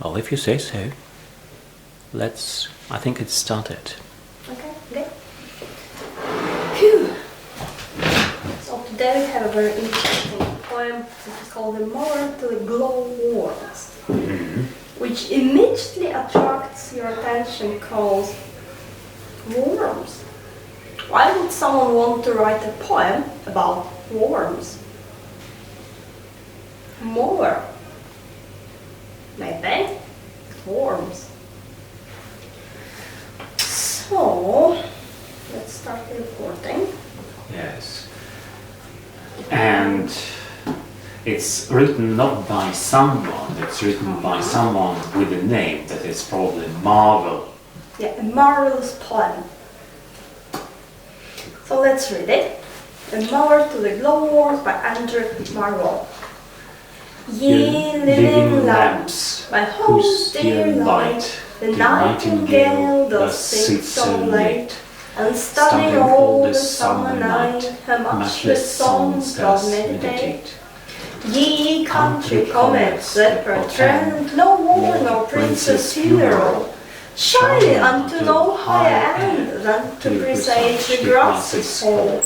Well, if you say so, I think it's started. Okay, good. Phew. So today we have a very interesting poem, which is called The Mower to the Glowworms, which immediately attracts your attention because worms. Why would someone want to write a poem about worms? Mower. Maybe. Worms. So, let's start the recording. Yes. And it's written not by someone, it's written by someone with a name that is probably Marvell. Yeah, a marvelous poem. So let's read it. The Mower to the Glowworms by Andrew Marvell. Ye living lamps, by whose dear light the nightingale does sit so late, and studying all the summer night her matchless songs does meditate. Ye country comets that portend no war nor prince's funeral, shining unto no higher end than to presage the grasses fall.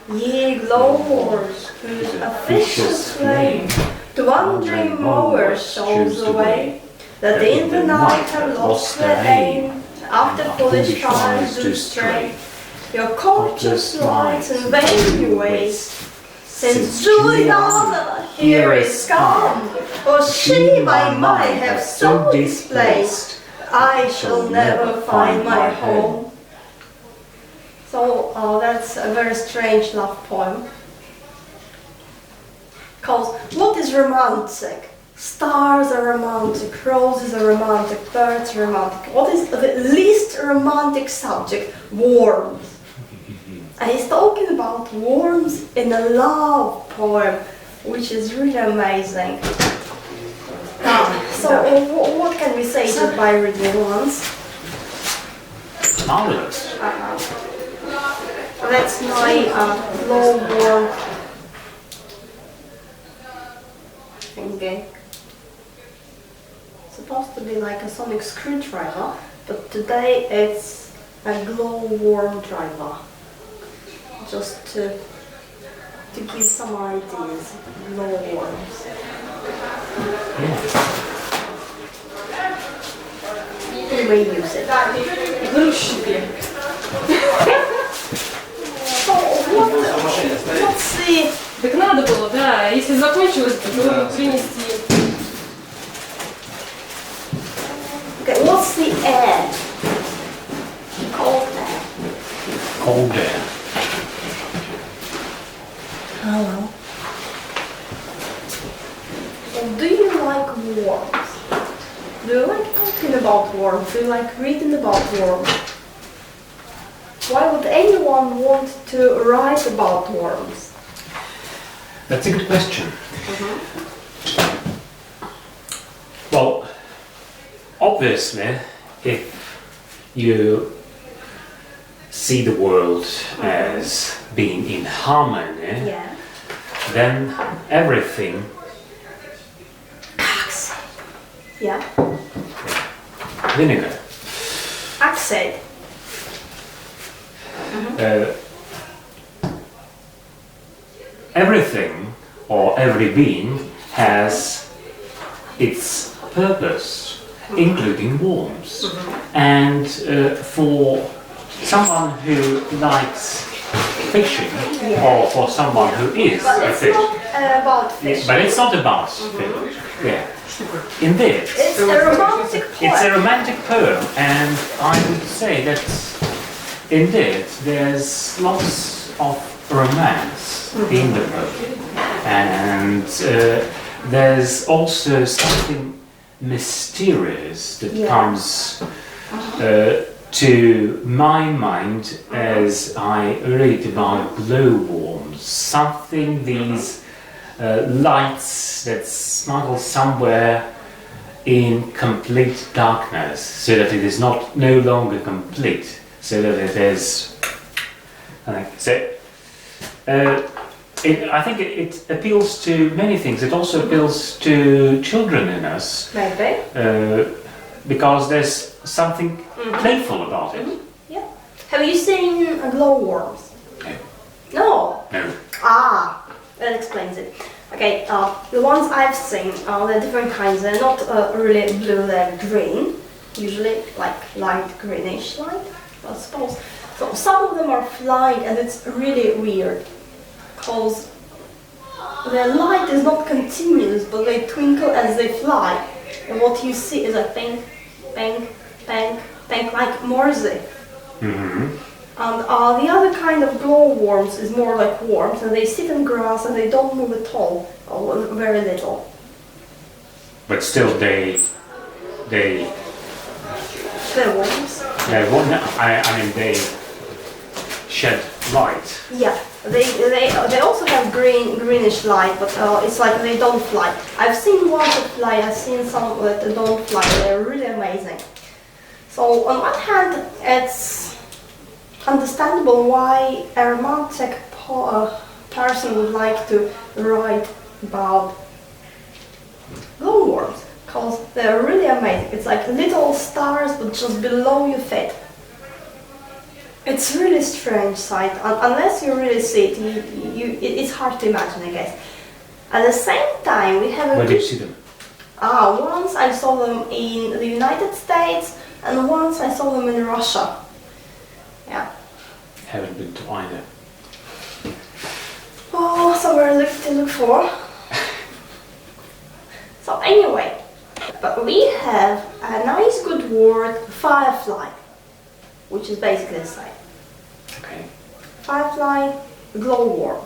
Ye glowworms, whose officious flame to wandering mowers shows the way, that in the night have lost their aim, after foolish fires do stray. Your courteous lights in vain you waste, since Juliana here is gone, for she my mind have so displaced, I shall never find my home. So that's a very strange love poem. Because what is romantic? Stars are romantic, roses are romantic, birds are romantic. What is the least romantic subject? Worms. And he's talking about worms in a love poem, which is really amazing. So what can we say just by reading once? Marvelous. That's my glowworm thingy. Supposed to be like a sonic screwdriver, but today it's a glowworm driver. Just to give some ideas. Glowworms. Anyway, use it. So what's the... Так надо было, да. Если закончилось, то принести. Okay, what's the air? Cold air. Cold air. Hello. So do you like worms? Do you like talking about worms? Do you like reading about worms? Why would anyone want to write about worms? That's a good question. Well, obviously, if you see the world as being in harmony, then everything... Yeah. Vinegar. Acid. Everything or every being has its purpose, including worms. And for someone who likes fishing, or for someone who is a fish. About fish. But it's not about fish. Yeah. Indeed. It's a romantic poem. It's a romantic poem, and I would say that indeed there's lots of romance in the poem. And there's also something mysterious that comes to my mind as I read about glowworms. Something, these lights that smuggle somewhere in complete darkness, so that it is no longer complete, so that it is I think it appeals to many things. It also appeals to children in us. Maybe. Because there's something playful about it. Yeah. Have you seen glowworms? No. No. No. Ah, that explains it. Okay, the ones I've seen, they're different kinds. They're not really blue, they're green. Usually like light greenish light, I suppose. So some of them are flying and it's really weird. Because their light is not continuous, but they twinkle as they fly. And what you see is a ping, ping, ping, ping, like Morse. Mm-hmm. And the other kind of glowworms is more like worms, and they sit in grass and they don't move at all, or very little. But still, they're worms. I mean, they shed light. Yeah, they also have greenish light, but it's like they don't fly. I've seen ones that fly. I've seen some that don't fly. They're really amazing. So on one hand, it's understandable why a romantic person would like to write about glowworms, because they're really amazing. It's like little stars, but just below your feet. It's really strange sight. Unless you really see it, it's hard to imagine, I guess. At the same time, we have a Where did you see them? Once I saw them in the United States, and once I saw them in Russia. Yeah. Haven't been to either. Oh, somewhere to look for. So anyway, but we have a nice good word, firefly, which is basically the same. Okay. Firefly, glowworm.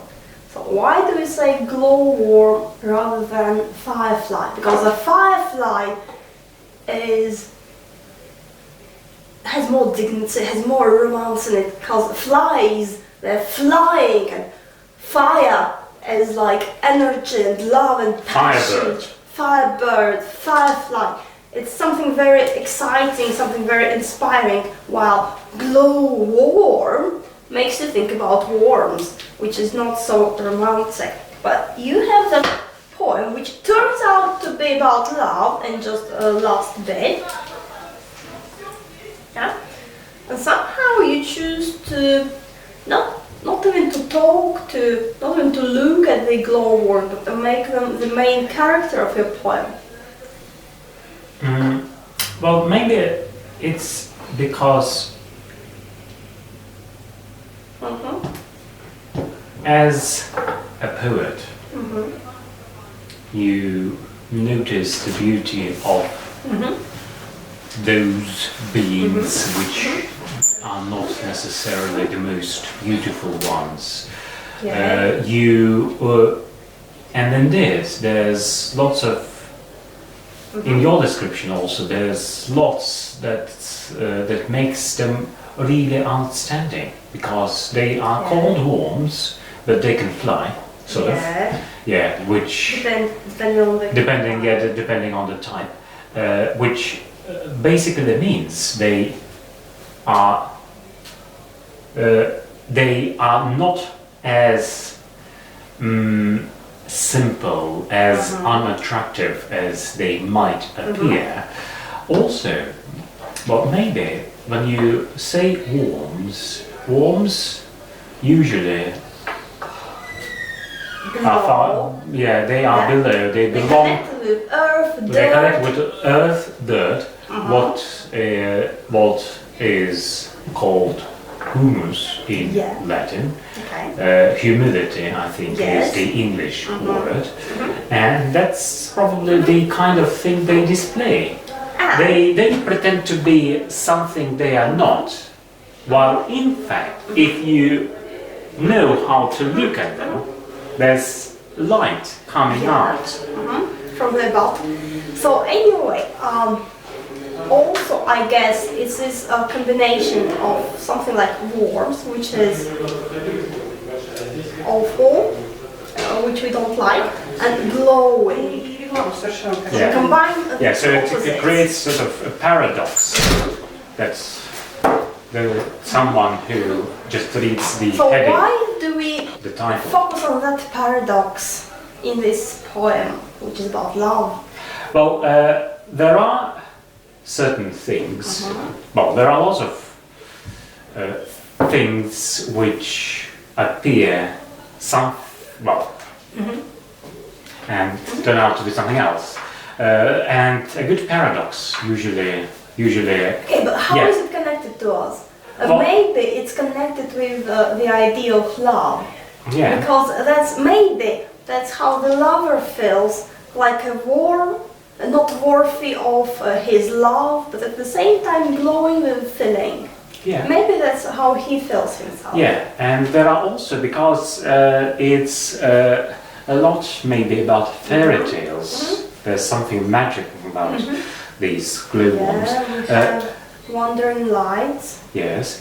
So why do we say glowworm rather than firefly? Because a firefly has more dignity, has more romance in it, because flies, they're flying, and fire is like energy and love and passion. Firebird, firefly. It's something very exciting, something very inspiring, while glowworm makes you think about worms, which is not so romantic. But you have that poem, which turns out to be about love and just a last bit. Yeah? And somehow you choose to not even to talk to, not even to look at the glowworm, but to make them the main character of your poem. Well, maybe it's because as a poet, you notice the beauty of those beings which are not necessarily the most beautiful ones. Yeah. And in this, there's lots of, in your description also, there's lots that makes them really outstanding, because they are called worms, but they can fly, sort of. Yeah, which depending on the type, which basically means they are not as simple, as unattractive as they might appear. Also, well, maybe when you say worms usually are far, they are below, they belong, they connect with earth, dirt, what is called humus in Latin. Humidity, I think, is the English word, and that's probably the kind of thing they display. They pretend to be something they are not, while in fact, if you know how to look at them, there's light coming out from the bottom. So anyway, also I guess it's this combination of something like worms, which is awful, which we don't like, and glowing. So combine so it creates sort of a paradox. That's someone who just reads the so heading. Why do we the title. focus on that paradox in this poem, which is about love? Well, there are certain things. Well, there are lots of things which appear and turn out to be something else. And a good paradox usually. Okay, but how is it connected to us? Maybe it's connected with the idea of love. Yeah. Because that's how the lover feels, like a warm, not worthy of his love, but at the same time glowing with feeling. Yeah. Maybe that's how he feels himself. Yeah, and there are also, because it's a lot maybe about fairy tales. There's something magical about these glowworms. Yeah, we have wandering lights. Yes.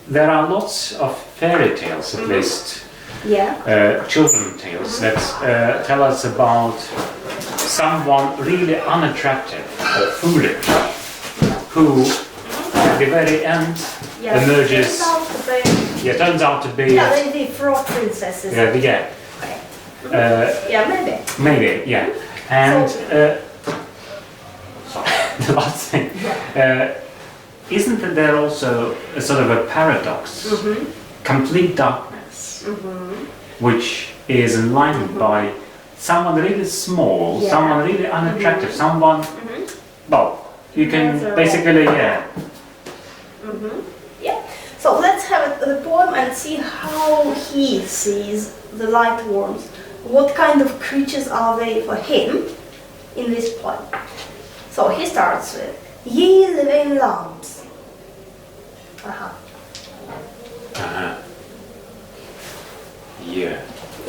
There are lots of fairy tales, at least. Yeah. Children's tales that tell us about someone really unattractive or foolish who at the very end emerges. Turns out to be. Yeah, the frog princesses. Yeah. Yeah, maybe. Maybe, yeah. And the last thing, isn't there also a sort of a paradox? Complete darkness, which is enlightened by someone really small, someone really unattractive, someone, well, you can basically, Yeah. So let's have the poem and see how he sees the light worms. What kind of creatures are they for him in this poem? So he starts with, ye living lamps. Yeah.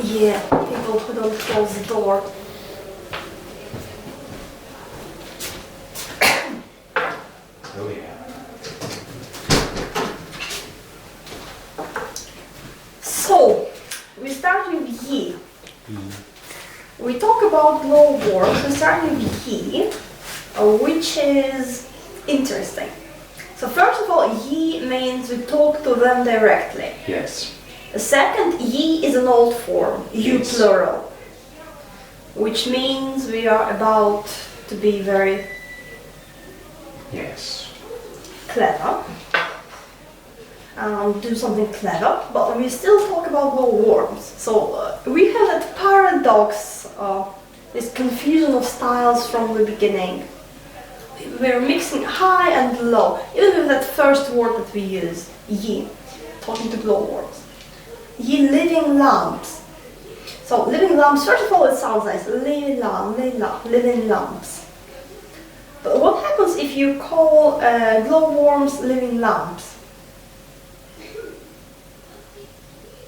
Yeah, people who don't close the door. Oh yeah. So, we start with ye. We talk about glowworms, we start with ye, which is interesting. So first of all, ye means we talk to them directly. Yes. The second, ye is an old form, you plural, which means we are about to be very clever, do something clever, but we still talk about glowworms. So we have that paradox, this confusion of styles from the beginning. We're mixing high and low, even with that first word that we use, ye, talking to glowworms. Ye living lamps. So living lamps, first of all it sounds nice, living lamps. But what happens if you call glowworms living lamps?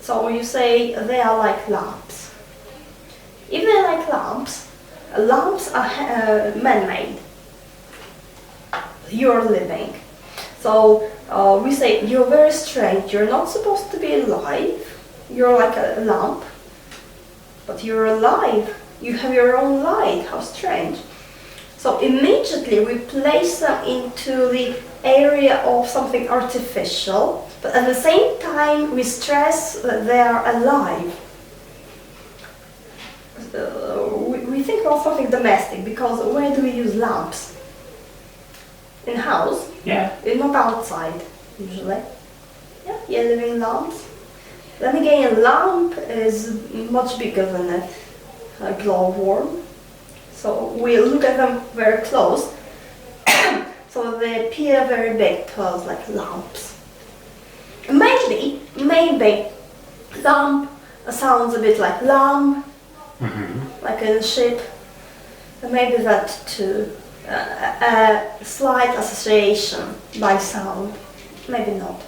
So you say they are like lamps. If they're like lamps, lamps are man-made. You're living. So we say you're very strange, you're not supposed to be alive, you're like a lamp, but you're alive, you have your own light, how strange. So immediately we place them into the area of something artificial, but at the same time we stress that they are alive. We think about something domestic, because where do we use lamps? In house? Yeah. Not outside, usually. Yeah, living lamps. Then again, a lamp is much bigger than a glowworm. So we look at them very close, so they appear very big to us, like lamps. Maybe lamp sounds a bit like lamb, like a ship. Maybe that too. A slight association by sound, maybe not.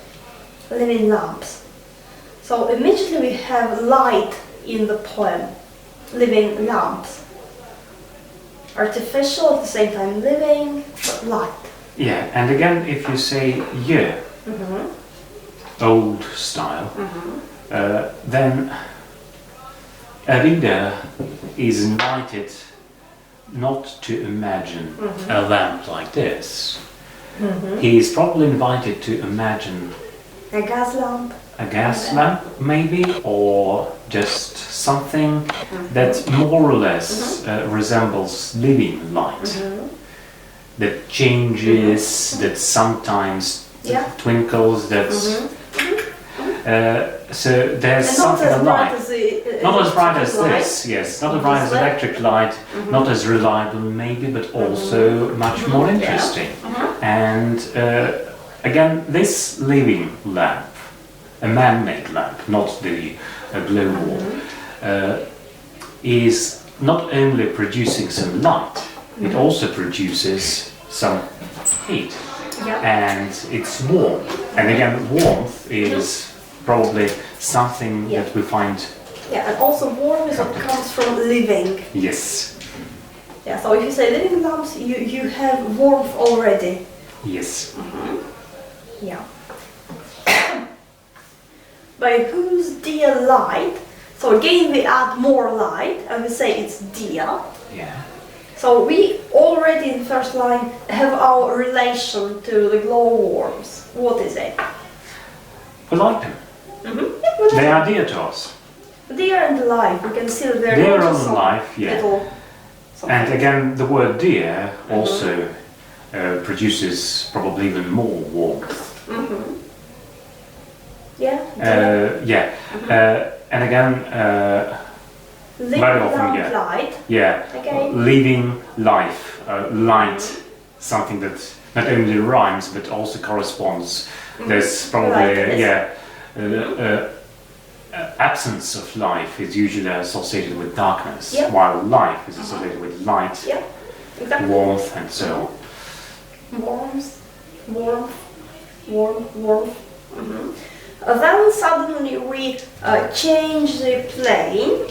Living lamps. So immediately we have light in the poem. Living lamps. Artificial, at the same time living, but light. Yeah, and again, if you say yeah, old style, then a reader is invited not to imagine a lamp like this, he is probably invited to imagine A gas lamp. a gas lamp, maybe, or just something that more or less resembles living light. That changes, that sometimes twinkles, that so there's And something alive. Not as bright as light. this, yes, not as bright as electric light, not as reliable maybe, but also much more interesting. And again, this living lamp, a man-made lamp, not the glowworm, is not only producing some light, it also produces some heat. And it's warm. And again, warmth is probably something that we find. Yeah, and also warm is what comes from living. Yes. Yeah, so if you say living lamps, you have warmth already. Yes. Yeah. By whose dear light? So again we add more light and we say it's dear. Yeah. So we already in the first line have our relation to the glowworms. What is it? We like them. They are dear to us. Dear and alive. We can see that they're Dear not and just some alive, yeah. little something. And again, the word dear also produces probably even more warmth. Yeah. Yeah. And again, very often, lamp light. yeah, Okay. living life, light, something that not only rhymes but also corresponds. There's probably, absence of life is usually associated with darkness, while life is associated with light, Exactly. warmth, and so on. Warmth. Then suddenly we change the plane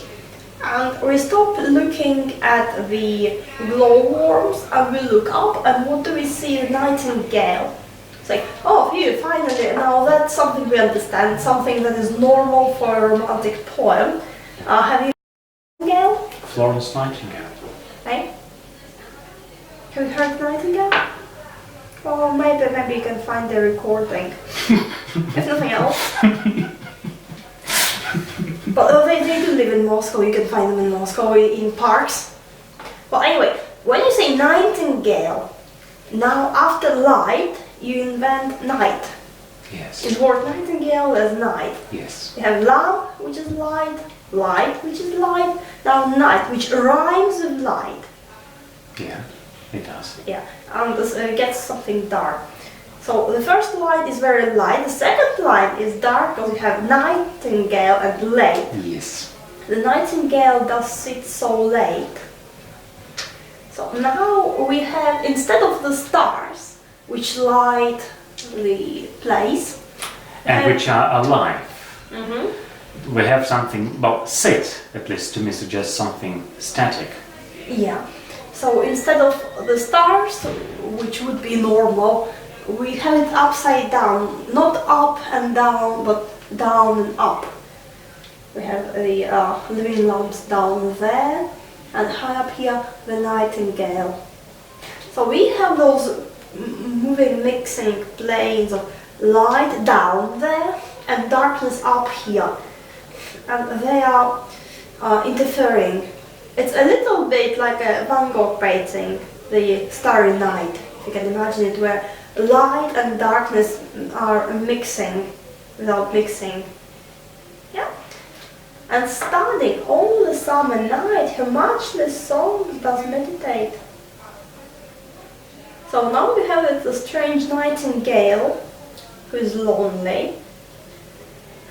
and we stop looking at the glowworms and we look up and what do we see? A nightingale. It's like, oh, here, finally, now that's something we understand, something that is normal for a romantic poem. Have you heard Nightingale? Florence Nightingale. Hey? Have you heard Nightingale? Well, maybe you can find the recording. If nothing else. But they do live in Moscow, you can find them in Moscow, in parks. Well, anyway, when you say nightingale, now after light, you invent night. Yes. In word nightingale, there's night. Yes. You have lamp, which is light, which is light, now night, which rhymes with light. Yeah, it does. Yeah, and this gets something dark. So the first line is very light, the second line is dark because you have nightingale and late. Yes. The nightingale does sit so late. So now we have, instead of the stars, which light the place. And which are alive. We have something, well, sit, at least to me, suggests something static. Yeah. So instead of the stars, which would be normal, we have it upside down, not up and down, but down and up. We have the living lamps down there, and high up here, the nightingale. So we have those moving, mixing planes of light down there and darkness up here. And they are interfering. It's a little bit like a Van Gogh painting, the Starry Night, if you can imagine it, where light and darkness are mixing without mixing. Yeah? And standing all the summer night, her matchless song does meditate. So now we have the strange nightingale, who is lonely,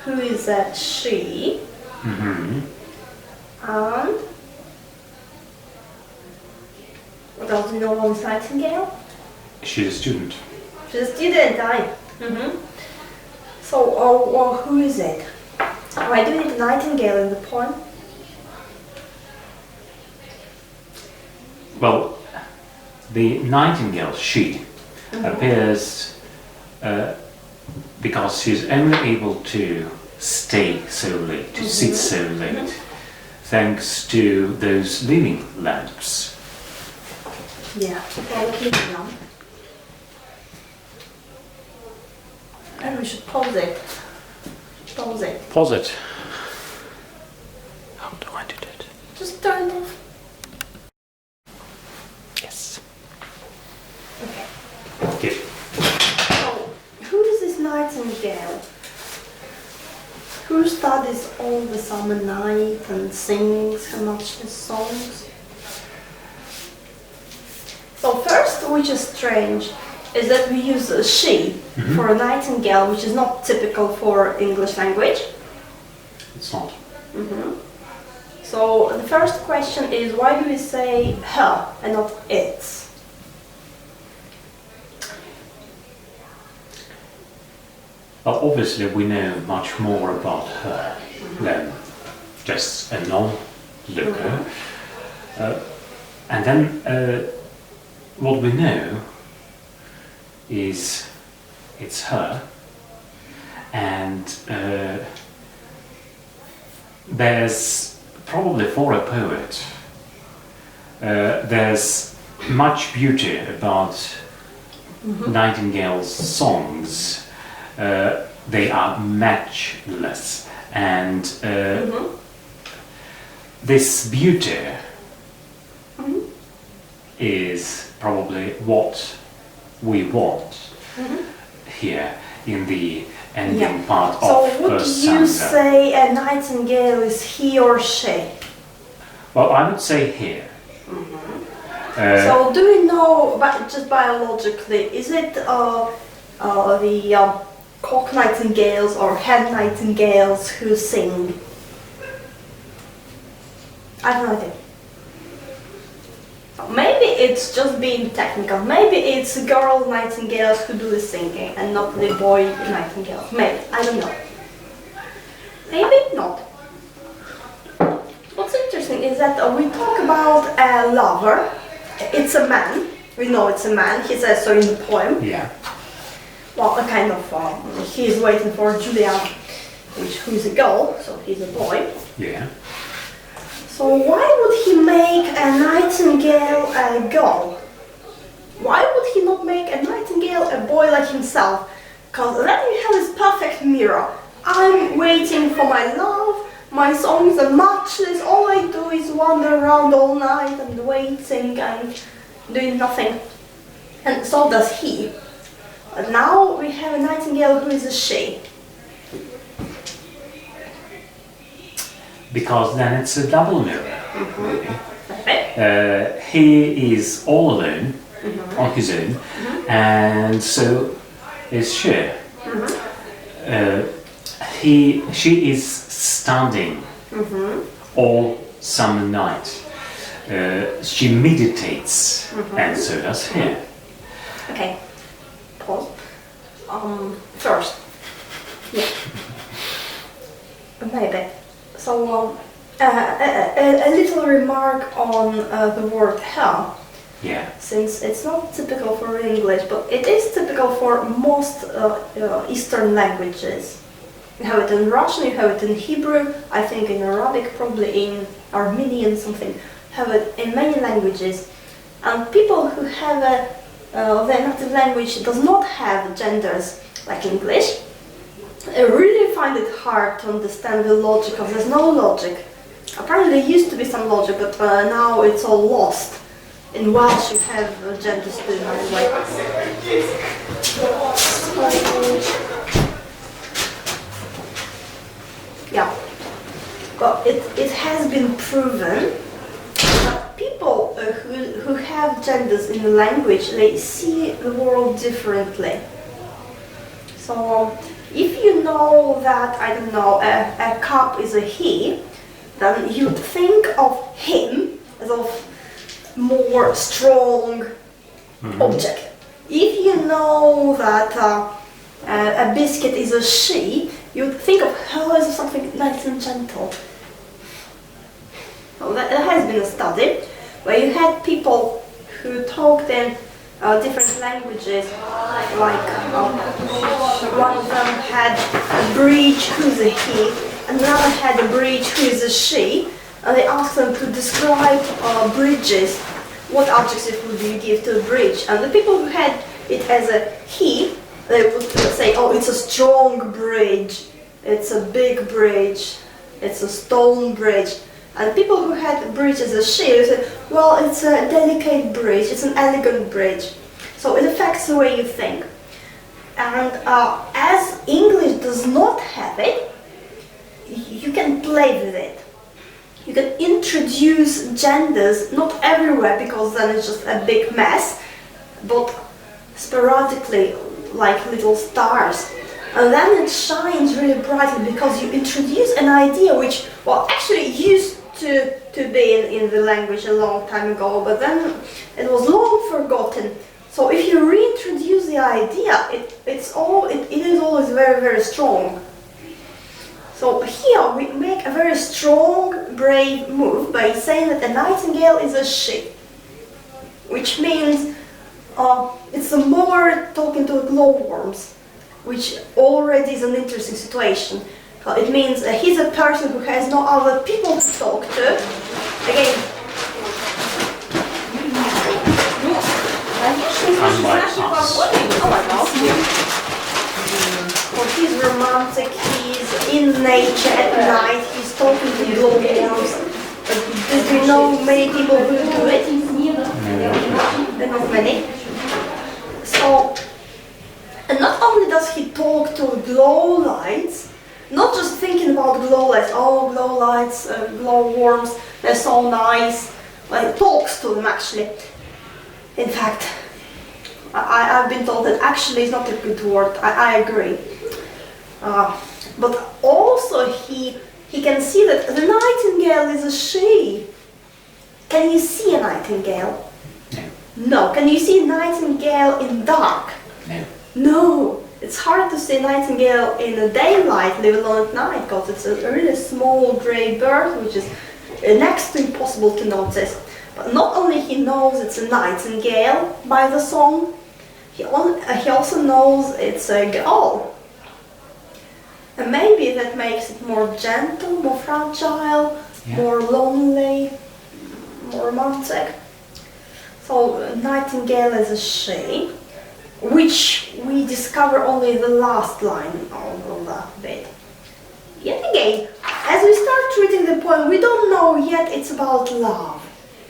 who is a she, and what else do you know on this nightingale? She's a student. She's a student, aye. So, who is it? Why do we need a nightingale in the poem? Well, the nightingale, she, appears because she's only able to stay so late, to sit so late, thanks to those living lamps. Yeah, well, the living lamp. we should pause it. Pause it. Pause it. How do I do that? Just turn it off. Yes. Okay. Good. So, who is this nightingale? Who studies all the summer night and sings her matchless songs? So first, which is strange, is that we use a she for a nightingale, which is not typical for English language. It's not. So the first question is, why do we say her and not its? Well, obviously we know much more about her than just a non-looker. And then what we know is it's her, and there's probably for a poet there's much beauty about Nightingale's songs. They are matchless, and this beauty is probably what we want here in the ending part So of would first you stanza. say a nightingale is he or she? Well, I would say here. So do we know, but just biologically, is it the cock nightingales or hen nightingales who sing? I have no idea. Maybe it's just being technical. Maybe it's girl nightingales who do the singing and not the boy nightingales. Maybe. I don't know. Maybe not. What's interesting is that we talk about a lover. It's a man. We know it's a man. He says so in the poem. Yeah. Well, a kind of, he's waiting for Juliana, who is a girl, so he's a boy. Yeah. So why would he make a nightingale a girl? Why would he not make a nightingale a boy like himself? Because then you have this perfect mirror. I'm waiting for my love, my songs are matchless, all I do is wander around all night and waiting and doing nothing. And so does he. But now we have a nightingale who is a she. Because then it's a double mirror, really. Okay. He is all alone, on his own, and so is she. She is standing all summer night. She meditates, and so does he. Okay. Pause. First. Yeah. Maybe. So, a little remark on the word her. Yeah. Since it's not typical for English, but it is typical for most Eastern languages. You have it in Russian, you have it in Hebrew, I think in Arabic, probably in Armenian something. Have it in many languages. And people who have their native language does not have genders like English, I really find it hard to understand the logic, because there's no logic. Apparently there used to be some logic, but now it's all lost. In Welsh you have genders too, by the way. Yeah, but it has been proven that people who have genders in the language, they see the world differently. So if you know that, I don't know, a cup is a he, then you would think of him as of more strong object. If you know that a biscuit is a she, you would think of her as something nice and gentle. Well, there has been a study where you had people who talked in different languages, like one of them had a breech who's a he, another had a breech who is a she, and they asked them to describe bridges. What adjective would you give to a bridge? And the people who had it as a he they would say, oh, it's a strong bridge, it's a big bridge, it's a stone bridge. And people who had the bridge as a shield said, well, it's a delicate bridge, it's an elegant bridge. So it affects the way you think. And as English does not have it, you can play with it. You can introduce genders, not everywhere because then it's just a big mess, but sporadically, like little stars. And then it shines really brightly because you introduce an idea which, well, actually used to be in the language a long time ago, but then it was long forgotten. So if you reintroduce the idea, it is always very, very strong. So here we make a very strong, brave move by saying that a nightingale is a she, which means it's a mower talking to glowworms, which already is an interesting situation. It means he's a person who has no other people to talk to. Again, well, he's romantic, he's in nature at night, he's talking to glowworms. Do you know many people who do it? Not many. So, and not only does he talk to glow lights, not just thinking about glow lights, oh, glow lights, glow worms, they're so nice. Well, he talks to them actually. In fact, I've been told that actually is not a good word, I agree. But also he can see that the nightingale is a she. Can you see a nightingale? No. No. Can you see a nightingale in dark? No. No. It's hard to see a nightingale in the daylight, let alone at night, because it's a really small grey bird, which is next to impossible to notice. But not only he knows it's a nightingale by the song, he also knows it's a girl. And maybe that makes it more gentle, more fragile, more lonely, more romantic. So nightingale is a she, which we discover only the last line of that bit. Yet again, as we start reading the poem, we don't know yet it's about love.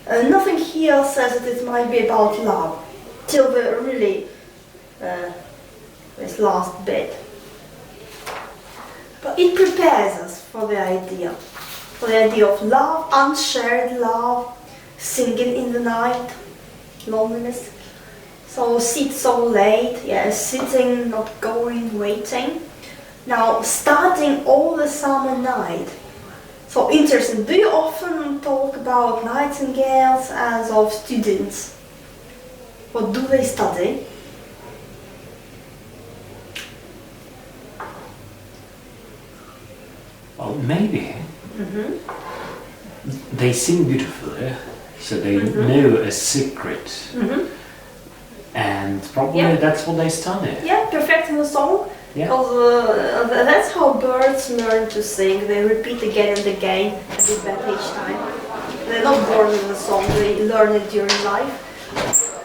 Nothing here says that it might be about love, till the really, this last bit. But it prepares us for the idea of love, unshared love, singing in the night, loneliness. So sit so late, sitting, not going, waiting. Now starting all the summer night. So interesting, do you often talk about nightingales as of students? What do they study? Well, maybe they sing beautifully, so they know a secret. And probably that's what they study. Yeah, perfecting the song. Yeah. Because that's how birds learn to sing. They repeat again and again, a bit better each time. They're not born with the song, they learn it during life.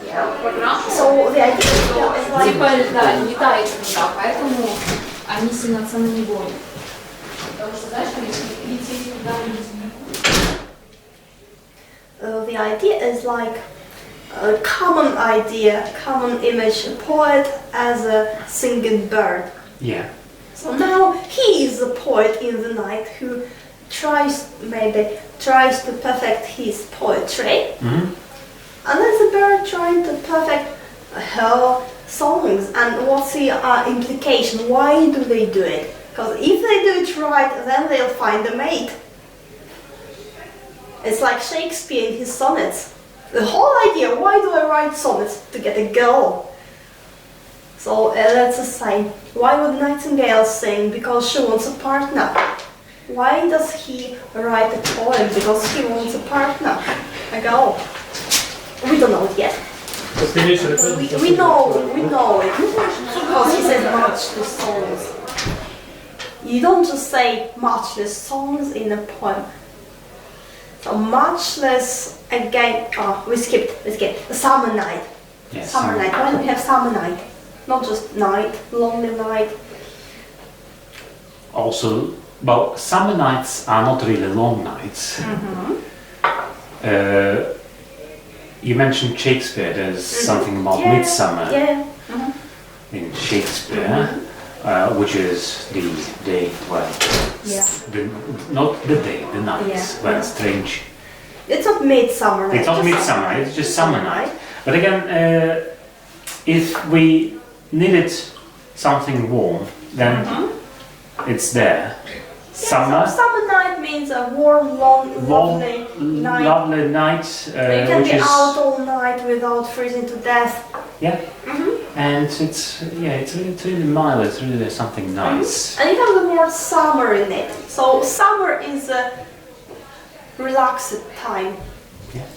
Yeah. So the idea is like... Типа, да, летает туда, поэтому они сильно цены не гонят. Потому что, знаешь, если лететь туда the idea is like a common idea, common image, a poet as a singing bird. Yeah. So now he is a poet in the night who tries to perfect his poetry. And there's a bird trying to perfect her songs. And what's the implication? Why do they do it? Because if they do it right, then they'll find a mate. It's like Shakespeare in his sonnets. The whole idea, why do I write sonnets? To get a girl. So that's the same. Why would Nightingale sing? Because she wants a partner. Why does he write a poem? Because he wants a partner, a girl. We don't know it yet. We know it. Because he says matchless songs. You don't just say matchless songs in a poem. So matchless, again, we skipped, a summer night. Yeah, summer night. Why do we have summer night? not just night, lonely night. Also, well, summer nights are not really long nights. You mentioned Shakespeare. There's something about midsummer in Shakespeare, which is the day, well, not the day, the night, well, strange. It's not midsummer night. It's not midsummer, it's just summer night. But again, if we needed something warm, then it's there. Summer. So summer night means a warm, lovely night. Lovely night. You can be out all night without freezing to death. Yeah. And it's really mild. It's really something nice. And you have the word summer in it. So summer is a relaxed time. Yeah.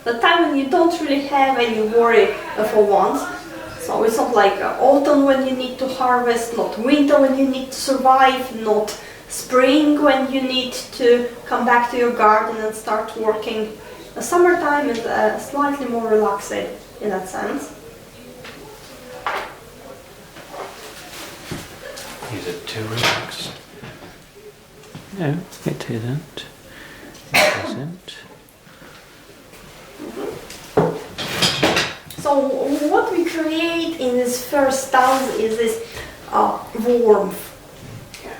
The time when you don't really have any worry for once. So it's not like autumn when you need to harvest, not winter when you need to survive, not spring when you need to come back to your garden and start working. The summertime is slightly more relaxed in that sense. Is it too relaxed? No, it isn't. It isn't. So what we create in this first stanza is this warmth.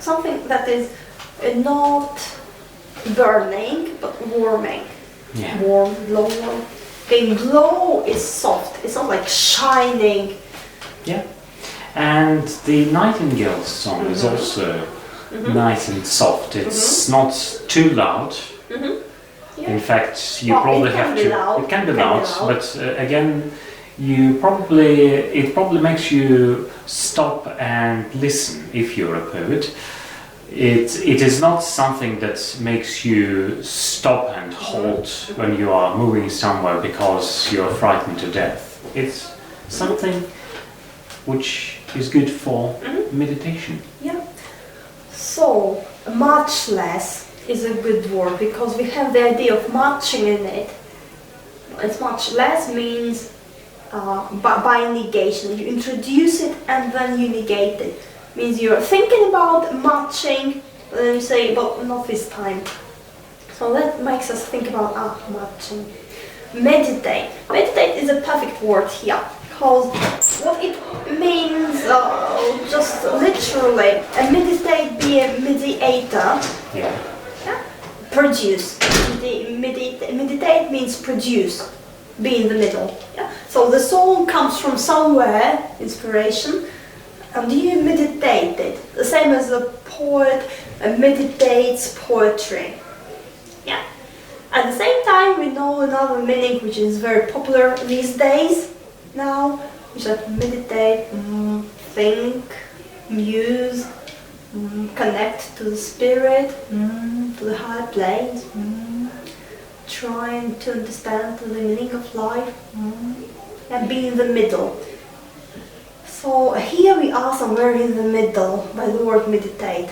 Something that is not burning, but warming. Yeah. Warm, glow. Okay, glow is soft. It's not like shining. Yeah. And the Nightingale song is also nice and soft. It's not too loud. In fact, you probably have to. It can be loud, but again, it probably makes you stop and listen if you're a poet. It is not something that makes you stop and halt when you are moving somewhere because you're frightened to death. It's something which is good for meditation. Yeah. So much less is a good word because we have the idea of matching in it. It's much less means by negation. You introduce it and then you negate it. Means you're thinking about matching, and then you say, but not this time. So that makes us think about matching. Meditate. Meditate is a perfect word here because what it means, just literally, meditate, be a mediator. Yeah. Produce. Meditate means produce, be in the middle. Yeah? So the song comes from somewhere, inspiration, and you meditate it. The same as a poet meditates poetry. Yeah. At the same time, we know another meaning which is very popular these days now, which is meditate, think, muse, connect to the spirit, to the higher planes, trying to understand the meaning of life, and be in the middle. So here we are somewhere in the middle by the word meditate,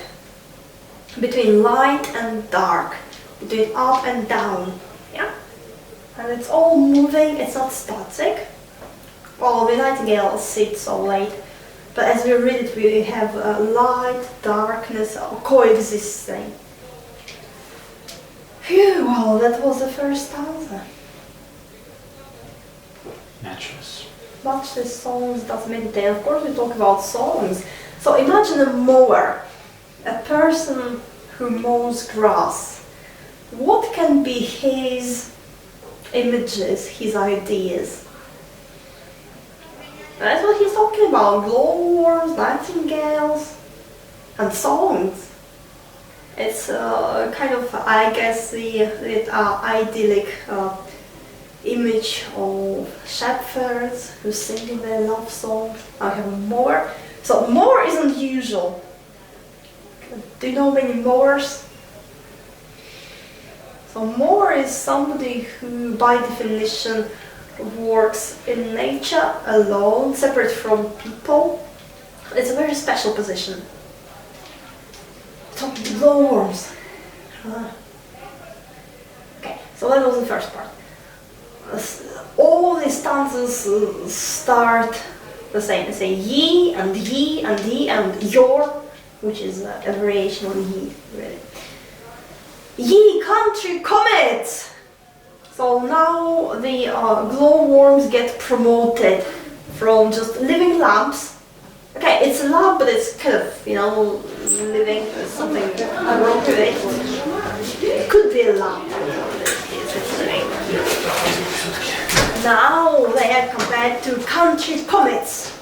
between light and dark, between up and down, yeah? And it's all moving, it's not static. Well, the nightingale sits so late. But as we read it, we have light, darkness, coexisting. Phew, well, that was the first stanza. Matchless. Matchless songs that meditate. Of course, we talk about songs. So imagine a mower, a person who mows grass. What can be his images, his ideas? That's what he's talking about, glowworms, nightingales, and songs. It's kind of, I guess, the idyllic image of shepherds who sing their love songs. I have a mower. So mower isn't usual. Do you know many mowers? So mower is somebody who, by definition, works in nature alone, separate from people. It's a very special position. Talking to glowworms. Okay, so that was the first part. All these stanzas start the same. They say ye and your, which is a variation on ye, really. Ye country comets! So now the glowworms get promoted from just living lamps. Okay, it's a lamp, but it's kind of, you know, living, there's something wrong with it. It could be a lamp. It's living. Now they are compared to country comets.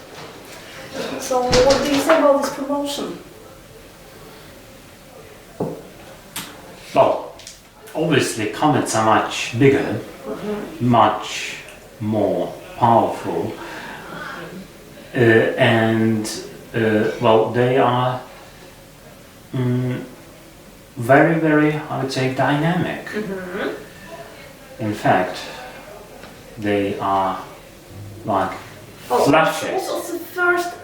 So what do you say about this promotion? Well, obviously comets are much bigger, much more powerful, well, they are very, very, I would say, dynamic. In fact, they are like flashes. What's the first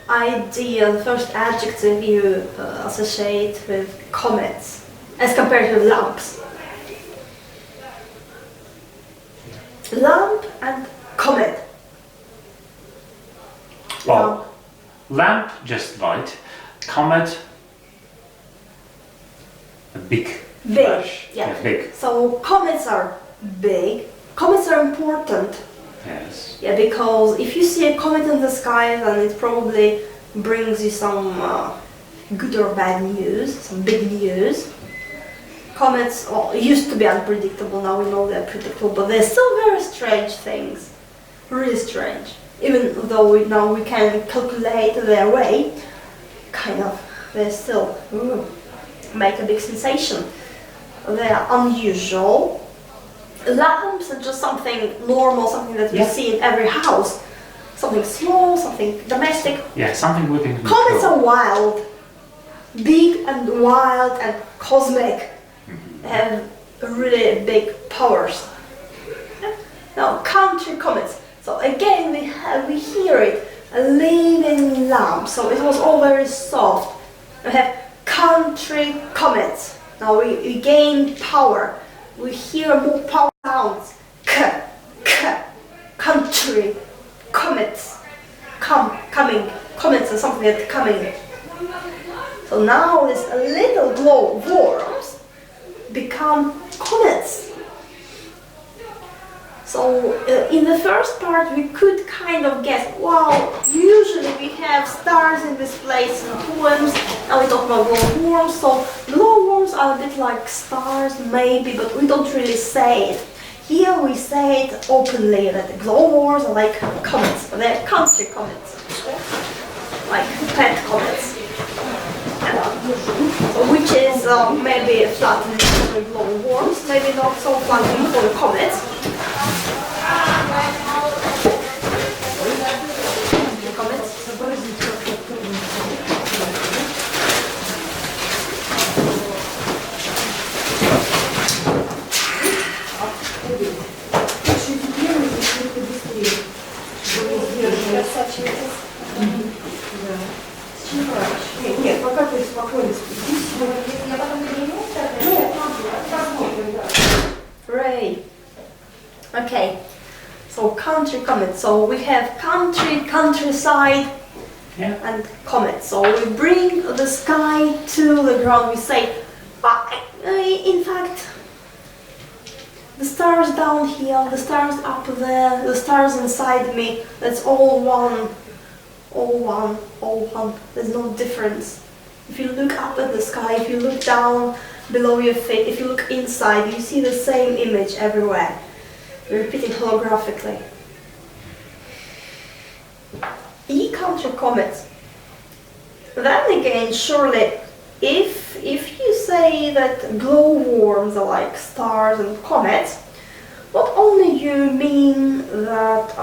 idea, the first adjective you associate with comets as compared to lamps? Lamp and comet. Well, lamp, just light. Comet, a big flash. Yeah. Big. So comets are big. Comets are important. Yes. Yeah, because if you see a comet in the sky, then it probably brings you some good or bad news, some big news. Comets used to be unpredictable, now we know they're predictable, but they're still very strange things. Really strange. Even though now we can calculate their way, they still make a big sensation. They are unusual. Lamps are just something normal, something that we see in every house. Something small, something domestic. Yeah, something we can control. Comets are wild. Big and wild and cosmic. They have really big powers. Now, country comets. So again, we hear it, a living lamp. So it was all very soft. We have country comets. Now we gain power. We hear more power sounds. Country comets. Coming. Comets are something that's coming. So now these little glowworms become comets. So in the first part we could kind of guess, wow, usually we have stars in this place in poems, now we talk about glowworms, so glowworms are a bit like stars maybe, but we don't really say it. Here we say it openly that glowworms are like comets, but they're country comets, like pet comets. Which is maybe flattering for the glowworms, maybe not so flattering for the comets. Нет, пока ты спокойно спустись. Я потом Right. Okay. So country comets. So we have countryside, and comets. So we bring the sky to the ground. We say, in fact, the stars down here, the stars up there, the stars inside me, that's all one. All one, all one. There's no difference. If you look up at the sky, if you look down below your feet, if you look inside, you see the same image everywhere. We're repeating holographically. Ye country comets. Then again, surely, if you say that glowworms are like stars and comets, not only you mean that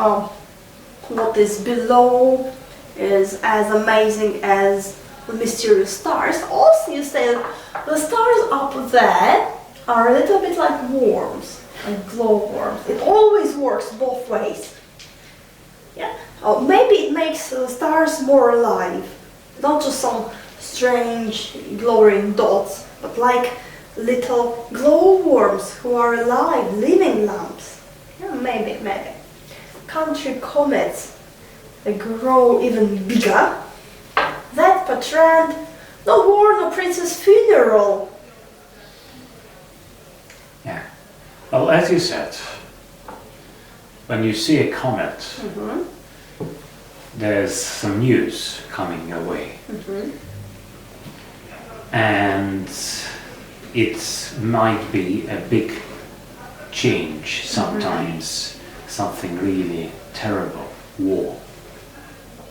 what is below is as amazing as the mysterious stars, also you say that the stars up there are a little bit like worms, like glowworms. It always works both ways. Yeah? Or maybe it makes the stars more alive, not just some strange glowing dots, but like little glowworms who are alive, living lamps. Yeah, maybe. Country comets. grow even bigger. That portrayed no war, no princess funeral. Yeah. Well, as you said, when you see a comet, there's some news coming your way. And it might be a big change sometimes, something really terrible, war,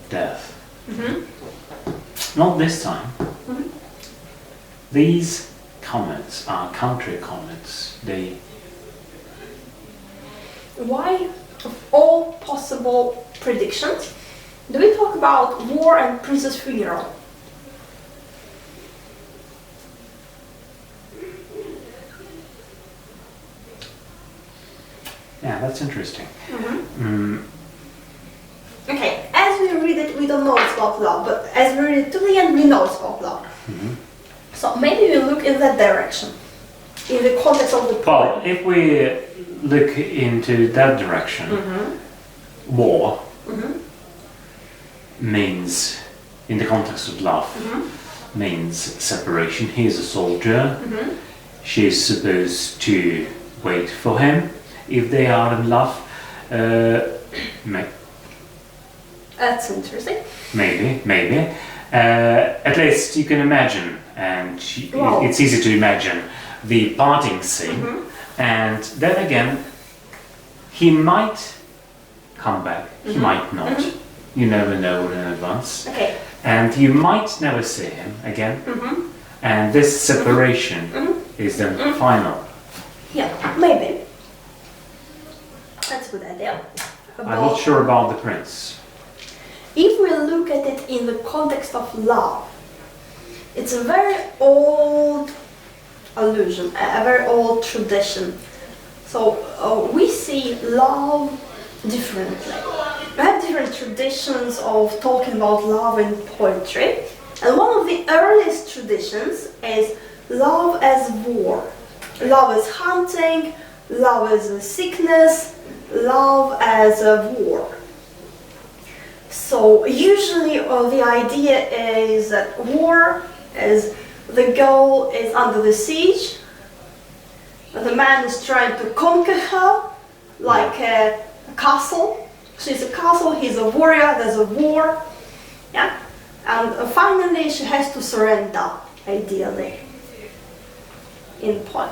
death. Not this time. These comets are country comets. Why, of all possible predictions, do we talk about war and princess funeral? Yeah, that's interesting. Okay, as we read it, we don't know it's about love, but as we read it to the end, we know it's about love. So maybe we look in that direction, in the context of the poem. Well, if we look into that direction, war means, in the context of love, means separation. He is a soldier. She is supposed to wait for him. If they are in love, That's interesting. maybe. At least you can imagine, and it's easy to imagine the parting scene. And then again, he might come back, he might not. You never know in advance. Okay. And you might never see him again. And this separation is then final. Yeah, maybe. That's a good idea. I'm not sure about the prince. If we look at it in the context of love, it's a very old allusion, a very old tradition. So we see love differently. We have different traditions of talking about love in poetry. And one of the earliest traditions is love as war. Love as hunting, love as a sickness, love as a war. So usually the idea is that war is the goal is under the siege. The man is trying to conquer her like a castle. She's a castle, he's a warrior, there's a war. Yeah? And finally she has to surrender, ideally, in the point.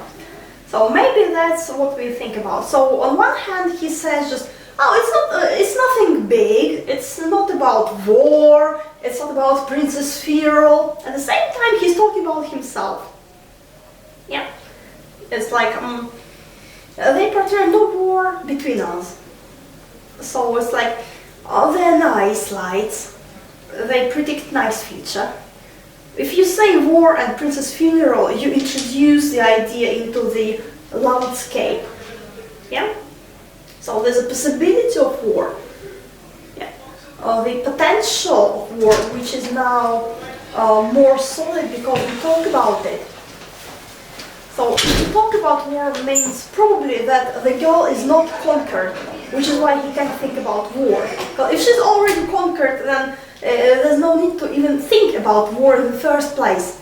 So maybe that's what we think about. So on one hand he says just, it's nothing big, it's not about war, it's not about princess funeral. At the same time he's talking about himself. Yeah. It's like, they portray no war between us. So it's like, they're nice lights, they predict nice future. If you say war and princess funeral, you introduce the idea into the landscape. Yeah? So there's a possibility of war. Yeah. The potential of war, which is now more solid because we talk about it. So to talk about war means probably that the girl is not conquered, which is why he can think about war. Because if she's already conquered, then there's no need to even think about war in the first place.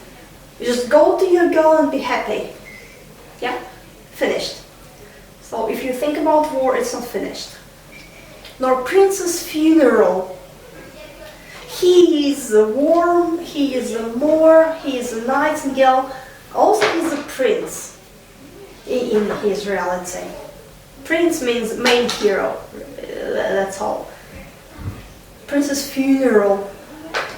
You just go to your girl and be happy. Yeah? Finished. So if you think about war, it's not finished. Nor princess funeral. He is a worm, he is a Moor, he is a nightingale. Also he's a prince in his reality. Prince means main hero, that's all. Princess funeral.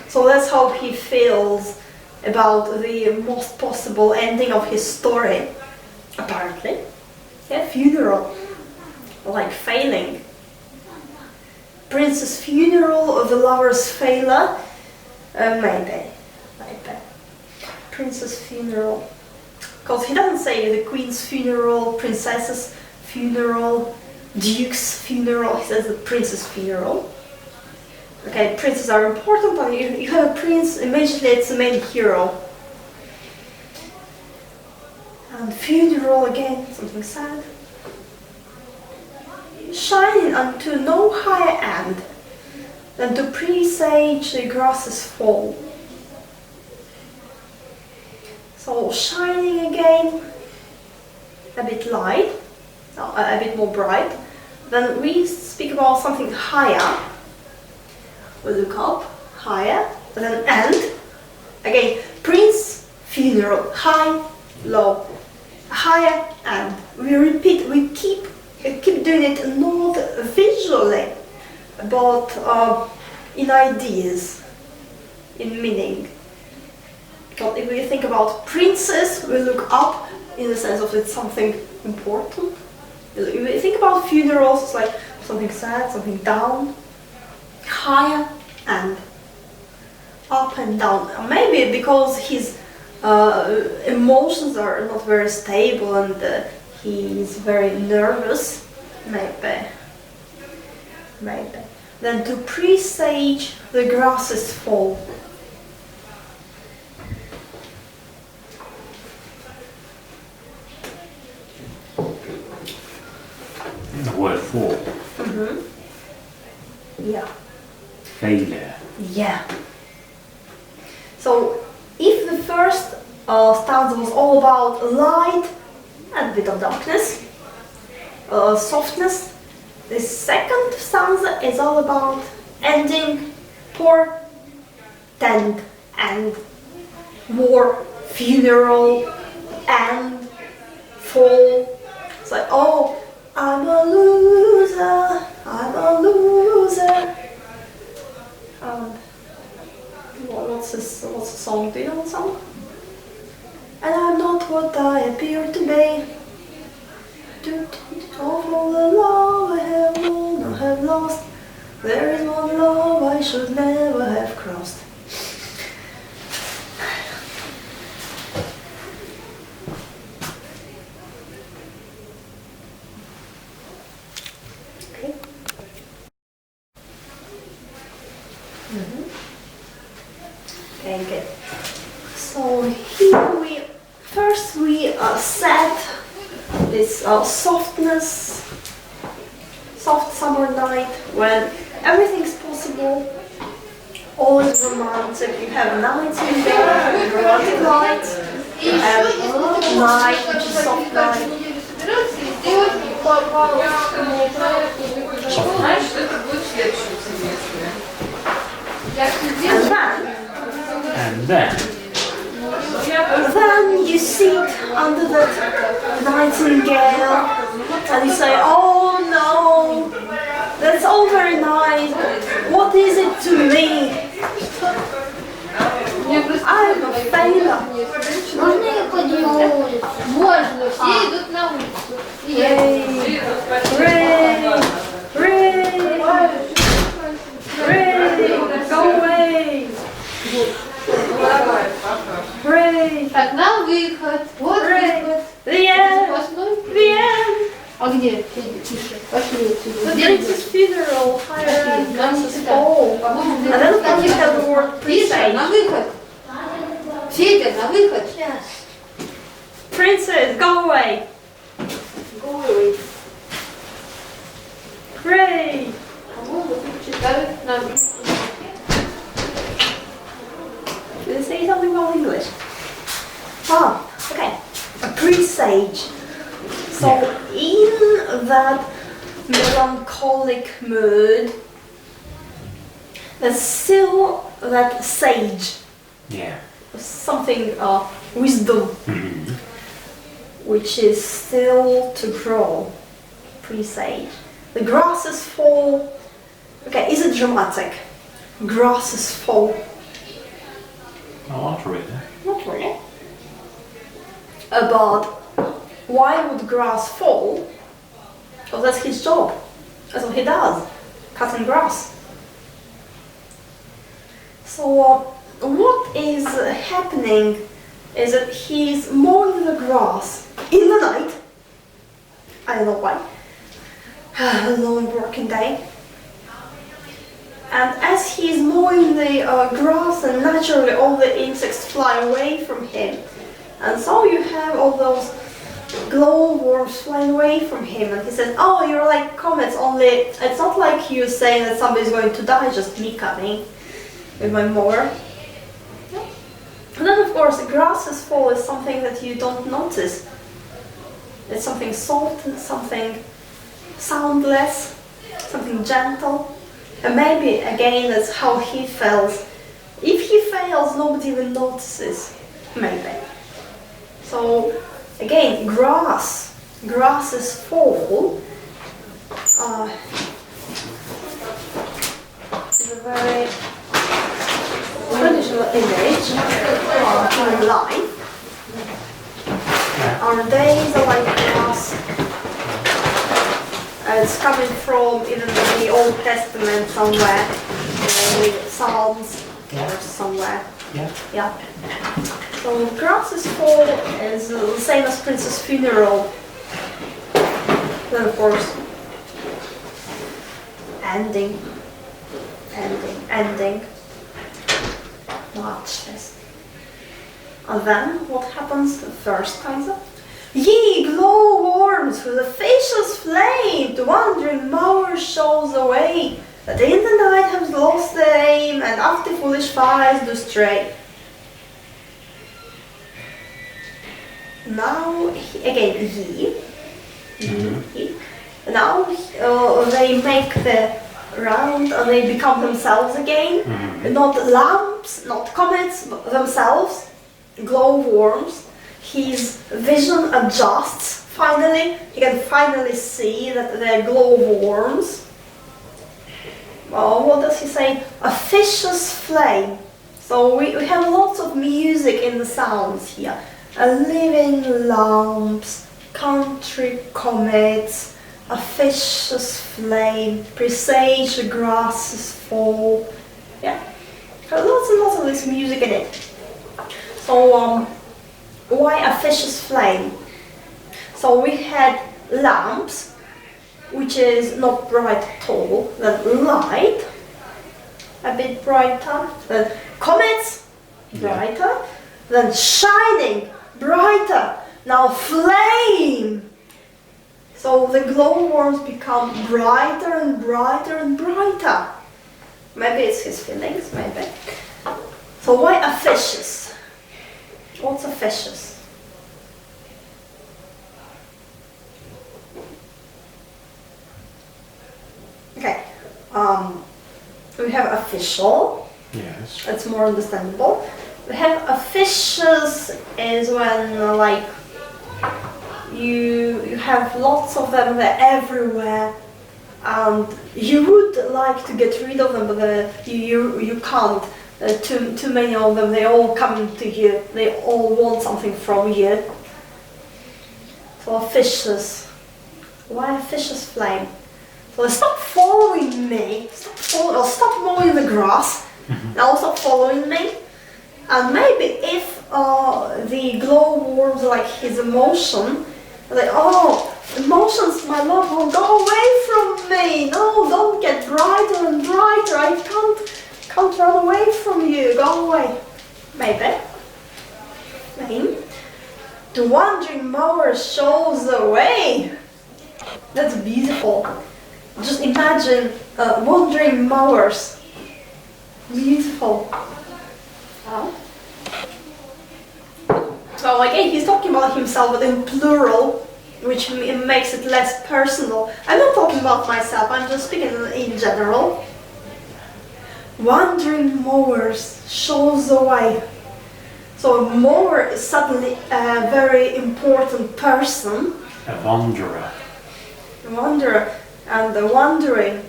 So that's how he feels about the most possible ending of his story, apparently. Yeah, funeral, like failing. Princess funeral, the lover's failure, maybe. Princess funeral, because he doesn't say the queen's funeral, princess's funeral, duke's funeral, he says the princess funeral. Okay, princes are important, but you have a prince, immediately it's the main hero. And funeral again, something sad. Shining unto no higher end. Then to presage the grasses fall. So shining again, a bit light, a bit more bright. Then we speak about something higher. We look up, higher, and then end. Again, Prince, funeral, high, low, higher, end. We repeat, we keep doing it not visually, but in ideas, in meaning. Because if we think about princes, we look up in the sense of it's something important. If we think about funerals, it's like something sad, something down, higher and up and down. Maybe because his emotions are not very stable and he is very nervous. Maybe. Then to presage the grasses fall. The word fall. Yeah. Failure. Yeah. So if the first stanza was all about light and a bit of darkness, softness, the second stanza is all about ending, portent, and war, funeral, and fall. It's like, oh, I'm a loser, I'm a loser. What's the song? Do you know the song? And I'm not what I appear to be. Of all the love I have won or have lost, there is one love I should never have crossed. Okay. Okay, good. So here we set this softness, soft summer night when everything's possible, all is romantic. You have nights in bed, romantic nights, you have night which is soft night. And then you sit under that nightingale and you say, oh no, that's all very nice, what is it to me? I'm a failure. Можно я пойду на улицу? Можно, все идут на улицу. Go away! Hooray! Так, на выход. Вот выход. The end! Запасной. The end! А где? Тише. Пошли отсюда. The prince's funeral, higher and Нам не grasses сюда. fall. По-моему, And then we have the word Тише, presage. на выход. Федя, на выход. Yes. Princess, go away! Go away. Hooray! По-моему, тут читают на выход. Did they say something about English? Ah, okay. A presage. So in that melancholic mood, there's still that sage. Yeah. Something, wisdom, which is still to grow. Presage. The grasses fall. Okay, is it dramatic? Grasses fall. Oh, not really. Not really. But why would grass fall? Because that's his job. That's what he does. Cutting grass. So what is happening is that he's mowing the grass in the night. I don't know why. A long working day. And as he's mowing the grass, and naturally all the insects fly away from him. And so you have all those glowworms flying away from him, and he says, "Oh, you're like comets, only it's not like you saying that somebody's going to die, just me coming with my mower." Yeah. And then of course, grasses fall is something that you don't notice. It's something soft, something soundless, something gentle. And maybe again that's how he fails. If he fails, nobody even notices. Maybe. So again, grasses fall is a very traditional image in life. Our days are like grass. It's coming from even the Old Testament somewhere, in the Psalms or somewhere. Yeah. Yeah. So grasses fall is the same as Prince's funeral. Then of course, ending. Watch this. And then what happens the first stanza? Ye glowworms with a facious flame, the wandering mower shows away, that in the night have lost their aim, and after foolish fires do stray. Now, again, ye. Now they make the round and they become themselves again. Not lamps, not comets, but themselves. Glowworms. His vision adjusts finally. He can finally see that they're glowworms. Well, what does he say? A fisher's flame. So we have lots of music in the sounds here. A living lamps, country comets, a fisher's flame, presage the grasses fall. Yeah, lots and lots of this music in it. So why a fisher's flame? So we had lamps, which is not bright at all, then light, a bit brighter, then comets, brighter, then shining, brighter, now flame. So the glowworms become brighter and brighter and brighter. Maybe it's his feelings, maybe. So why a fishes? What's a fishes? Okay, we have official. Yes. That's more understandable. We have officials is when like you have lots of them, they're everywhere, and you would like to get rid of them, but you can't. Too many of them, they all come to you, they all want something from you. So officials. Why a fisher's flame? So stop following me, stop mowing the grass, now stop following me. And maybe if the glowworms like his emotion, like, oh, emotions, my love, will go away from me. No, don't get brighter and brighter. I can't run away from you. Go away. Maybe. The wandering mower shows the way. That's beautiful. Just imagine wandering mowers. Beautiful. Oh. So again, he's talking about himself, but in plural, which makes it less personal. I'm not talking about myself, I'm just speaking in general. Wandering mowers shows the way. So a mower is suddenly a very important person. A wanderer. A wanderer. And the wandering.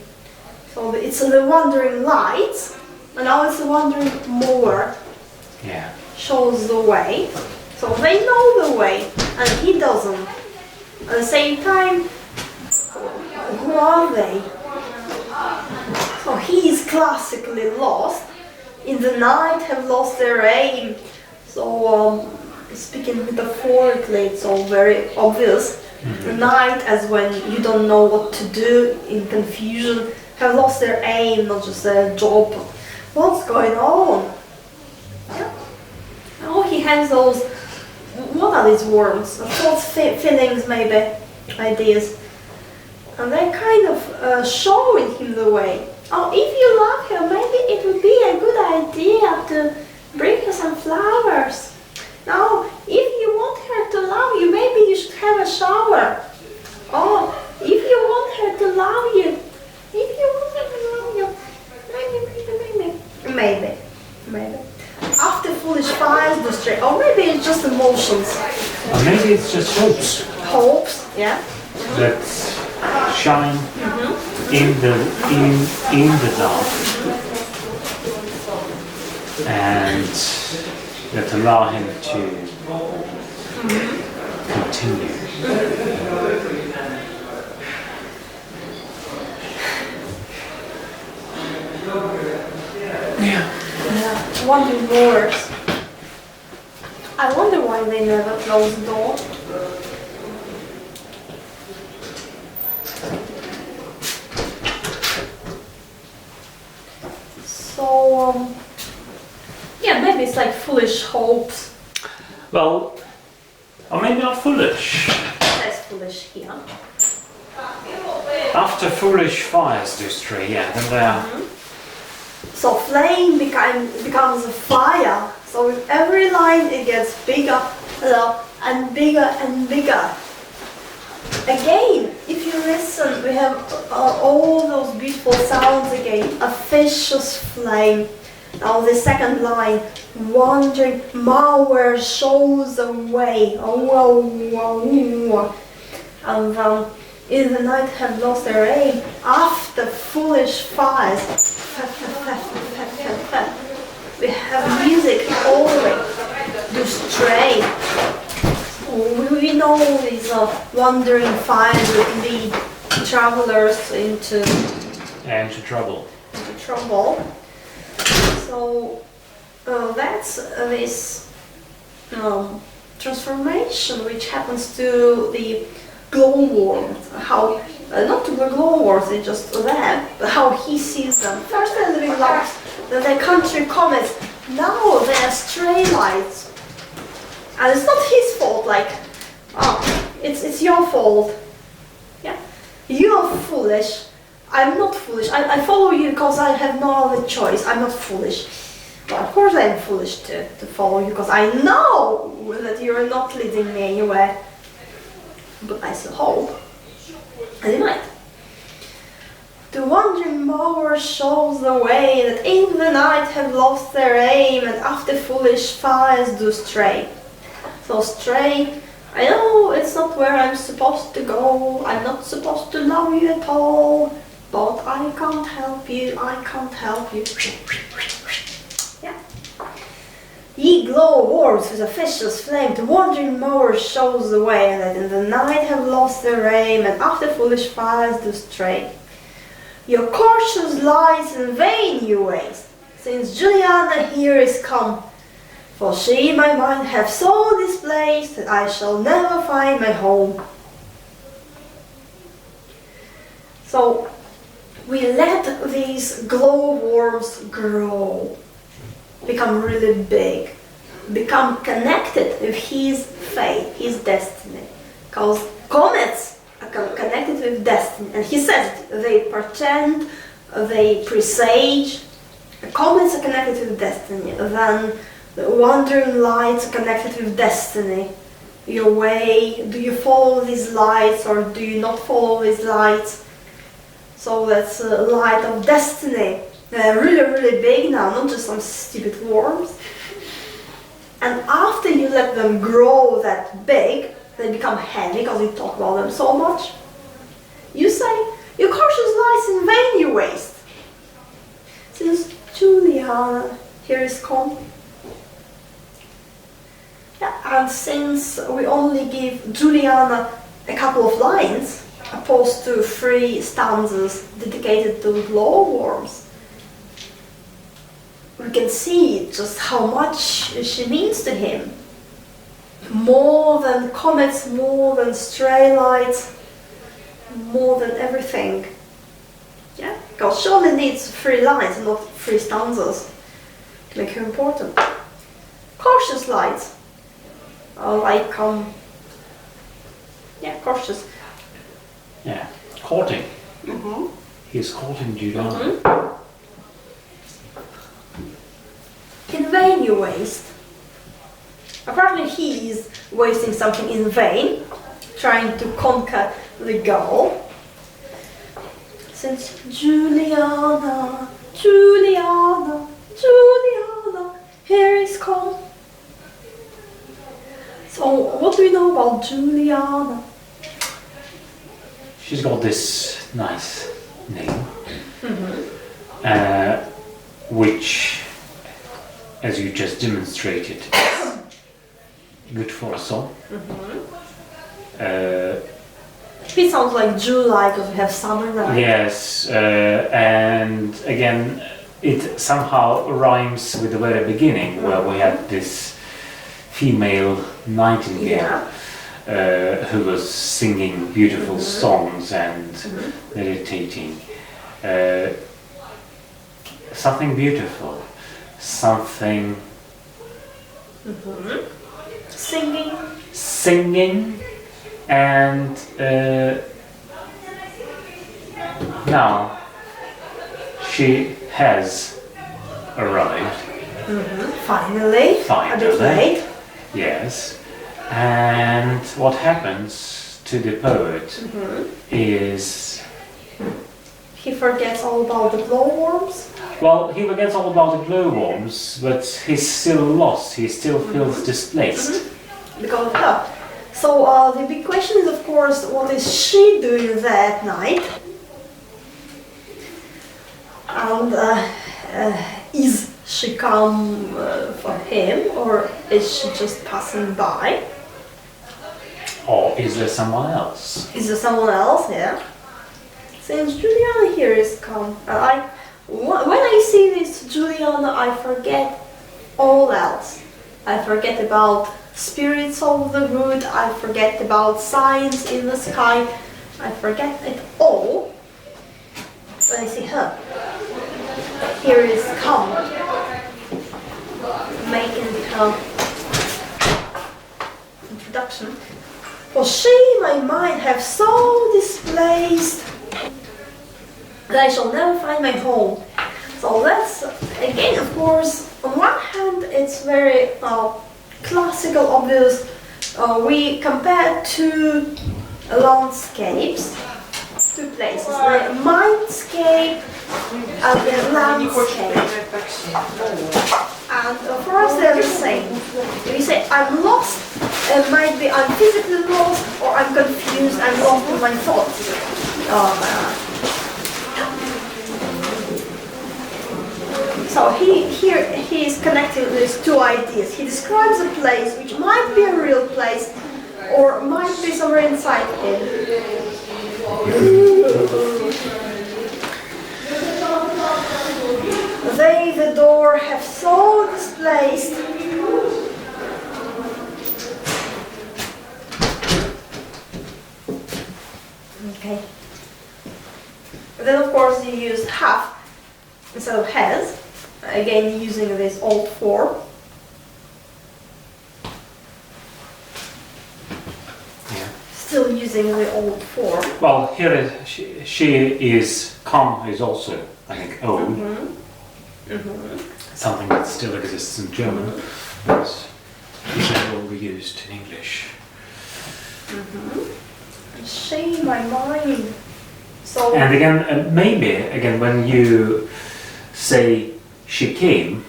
So it's the wandering light, and now it's the wandering mower. Yeah. Shows the way. So they know the way, and he doesn't. At the same time, who are they? So he is classically lost. In the night have lost their aim. So speaking metaphorically, it's all very obvious. The night, as when you don't know what to do, in confusion, have lost their aim, not just their job. What's going on? Yeah. Oh, he has those. What What are these worms? Thoughts, feelings, maybe, ideas. And they're kind of showing him the way. Oh, if you love her, maybe it would be a good idea to bring her some flowers. Now, if you want her to love you, maybe you should have a shower. Oh, if you want her to love you, maybe. After foolish fires do stray, or maybe it's just emotions. Or maybe it's just hopes Hopes, yeah. that shine in the dark and that allow him to continue. Yeah. Wondering doors. I wonder why they never close the door. So, yeah, maybe it's like foolish hopes. Well, or maybe not foolish. That's foolish here. After foolish fires do stray, yeah, then they are. So flame becomes a fire. So with every line it gets bigger and bigger and bigger. Again, if you listen, we have all those beautiful sounds again. A vicious flame. Now the second line, wandering, Marvell shows the way. And in the night have lost their aim. After foolish fires, we have music always to stray. We know these wandering fires would lead travelers into trouble. So that's this transformation which happens to the glowworms. How not to the glowworms, it's just that, but how he sees them. First they're living lives, then they country comets. Now they're stray lights. And it's not his fault, like, it's your fault. Yeah, you're foolish. I'm not foolish. I follow you because I have no other choice. I'm not foolish. Well, of course I'm foolish to follow you because I know that you're not leading me anywhere. But I still hope. And you might. The wandering Marvell shows the way that in the night have lost their aim and after foolish fires do stray. So stray, I know it's not where I'm supposed to go, I'm not supposed to love you at all, but I can't help you, Yeah. Ye glowworms with a vicious flame, the wandering Marvell shows the way, and that in the night have lost their aim, and after foolish fires do stray. Your cautious lies in vain you waste, since Juliana here is come. For she my mind hath so displaced that I shall never find my home. So we let these glowworms grow, become really big, become connected with his fate, his destiny. Because comets are connected with destiny. And he says they portend, they presage. Comets are connected with destiny. Then the wandering lights are connected with destiny. Your way, do you follow these lights or do you not follow these lights? So that's a light of destiny. They're really, really big now, not just some stupid worms. And after you let them grow that big, they become heavy because you talk about them so much. You say, your cautious lies in vain you waste. Since Juliana here is come. Yeah, and since we only give Juliana a couple of lines, opposed to 3 stanzas dedicated to glowworms, we can see just how much she means to him. More than comets, more than stray lights, more than everything. Yeah, because she only needs 3 lines and not 3 stanzas to make her important. Cautious lights. like cautious. Yeah, courting. He's courting Juliana. In vain you waste. Apparently he is wasting something in vain, trying to conquer the goal. Since Juliana, here is calm. So what do you know about Juliana? She's got this nice name, which, as you just demonstrated, is good for a song. It sounds like July because we have summer, right? Yes, and again, it somehow rhymes with the very beginning where we had this female nightingale who was singing beautiful songs and meditating. Something beautiful, something singing, and now she has arrived. Finally. A bit late. Yes. And what happens to the poet is... He forgets all about the glowworms. Well, he forgets all about the glowworms, but he's still lost. He still feels displaced. Because of her. So the big question is, of course, what is she doing that night? And is she come for him, or is she just passing by? Or is there someone else? Is there someone else? Yeah. Since Juliana here is come, when I see this Juliana, I forget all else. I forget about spirits of the wood, I forget about signs in the sky, I forget it all when I see her. Here is come, making her introduction. For she, my mind, have so displaced that I shall never find my home. So that's, again, of course, on one hand, it's very classical, obvious. We compare two landscapes, two places, the mindscape and the landscape. And for us they're the same. If you say I'm lost, it might be I'm physically lost, or I'm confused, I'm lost in my thoughts. So he is connecting these two ideas. He describes a place which might be a real place or might be somewhere inside him. They, the door, have so displaced. Okay. Then of course you use have instead of has. Again, using this old form. Yeah. Still using the old form. Well, here is she is come is also, I think, old. Something that still exists in German, but is never will be used in English. She, my mind. So. And again, maybe again when you say she came,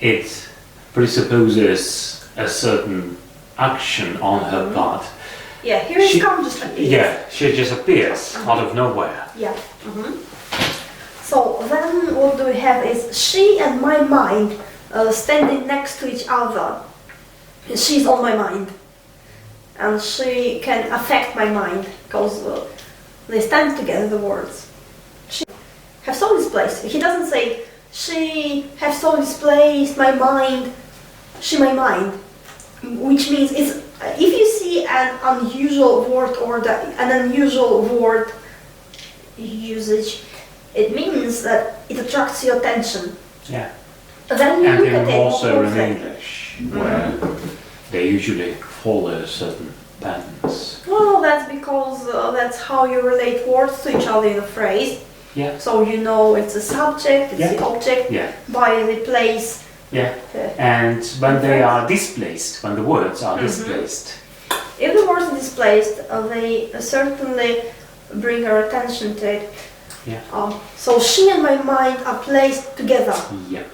it presupposes a certain action on her part. Yeah, here it comes just appears. Yeah, she just appears out of nowhere. Yeah. So then what do we have is she and my mind standing next to each other. She's on my mind. And she can affect my mind because they stand together, the words. She have so displaced. He doesn't say she have so displaced my mind, she my mind. Which means it's, if you see an unusual word or an unusual word usage, it means that it attracts your attention. Yeah. Then you And look at even it more so more in closely. English, where they usually follow certain patterns. Well, that's because that's how you relate words to each other in a phrase. Yeah. So you know it's a subject, it's the object, Yeah. by the place. Yeah. And when they are displaced, when the words are displaced. If the words are displaced, they certainly bring our attention to it. Yeah. So she and my mind are placed together. Yeah.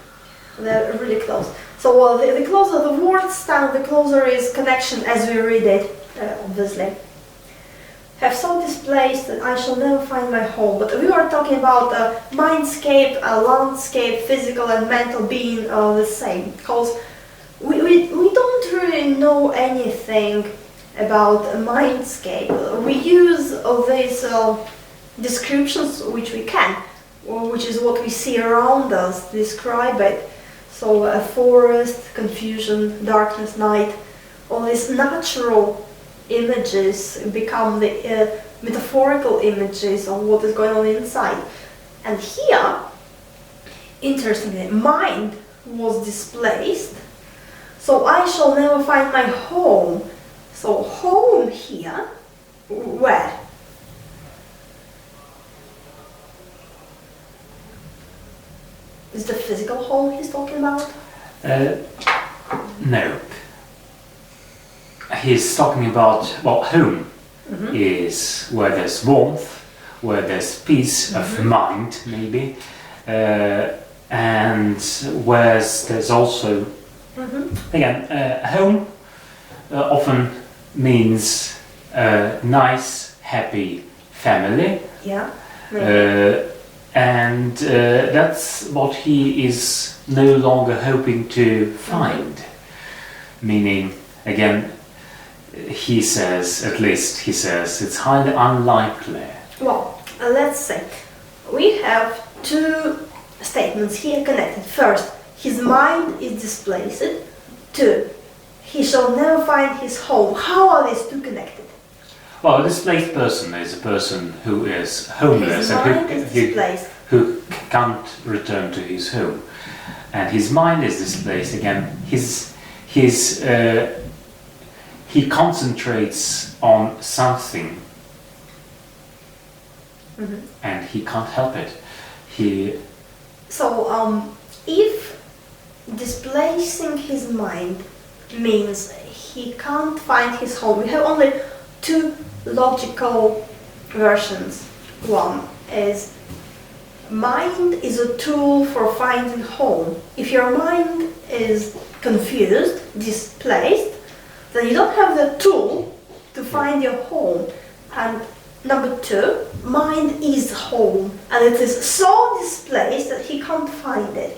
They're really close. So the closer the words stand, the closer is connection as we read it, obviously. Have so displaced that I shall never find my home. But we were talking about a mindscape, a landscape, physical and mental being the same. Because we don't really know anything about a mindscape. We use these descriptions which we can, which is what we see around us, describe it. So a forest, confusion, darkness, night, all these natural images become the metaphorical images of what is going on inside. And here, interestingly, mind was displaced. So I shall never find my home. So home here, where? Is the physical home he's talking about? No. He's talking about, well, home is where there's warmth, where there's peace of mind, maybe, and where there's also, again, home often means a nice, happy family. Yeah. And that's what he is no longer hoping to find. Meaning, again, he says, at least he says, it's highly unlikely. Well, let's say we have two statements here connected. First, his mind is displaced. Two, he shall never find his home. How are these two connected? Well, a displaced person is a person who is homeless and who can't return to his home. And his mind is displaced again. He concentrates on something and he can't help it. So, if displacing his mind means he can't find his home, we have only two logical versions. One is mind is a tool for finding home. If your mind is confused, displaced, then you don't have the tool to find your home. And number two, mind is home, and it is so displaced that he can't find it.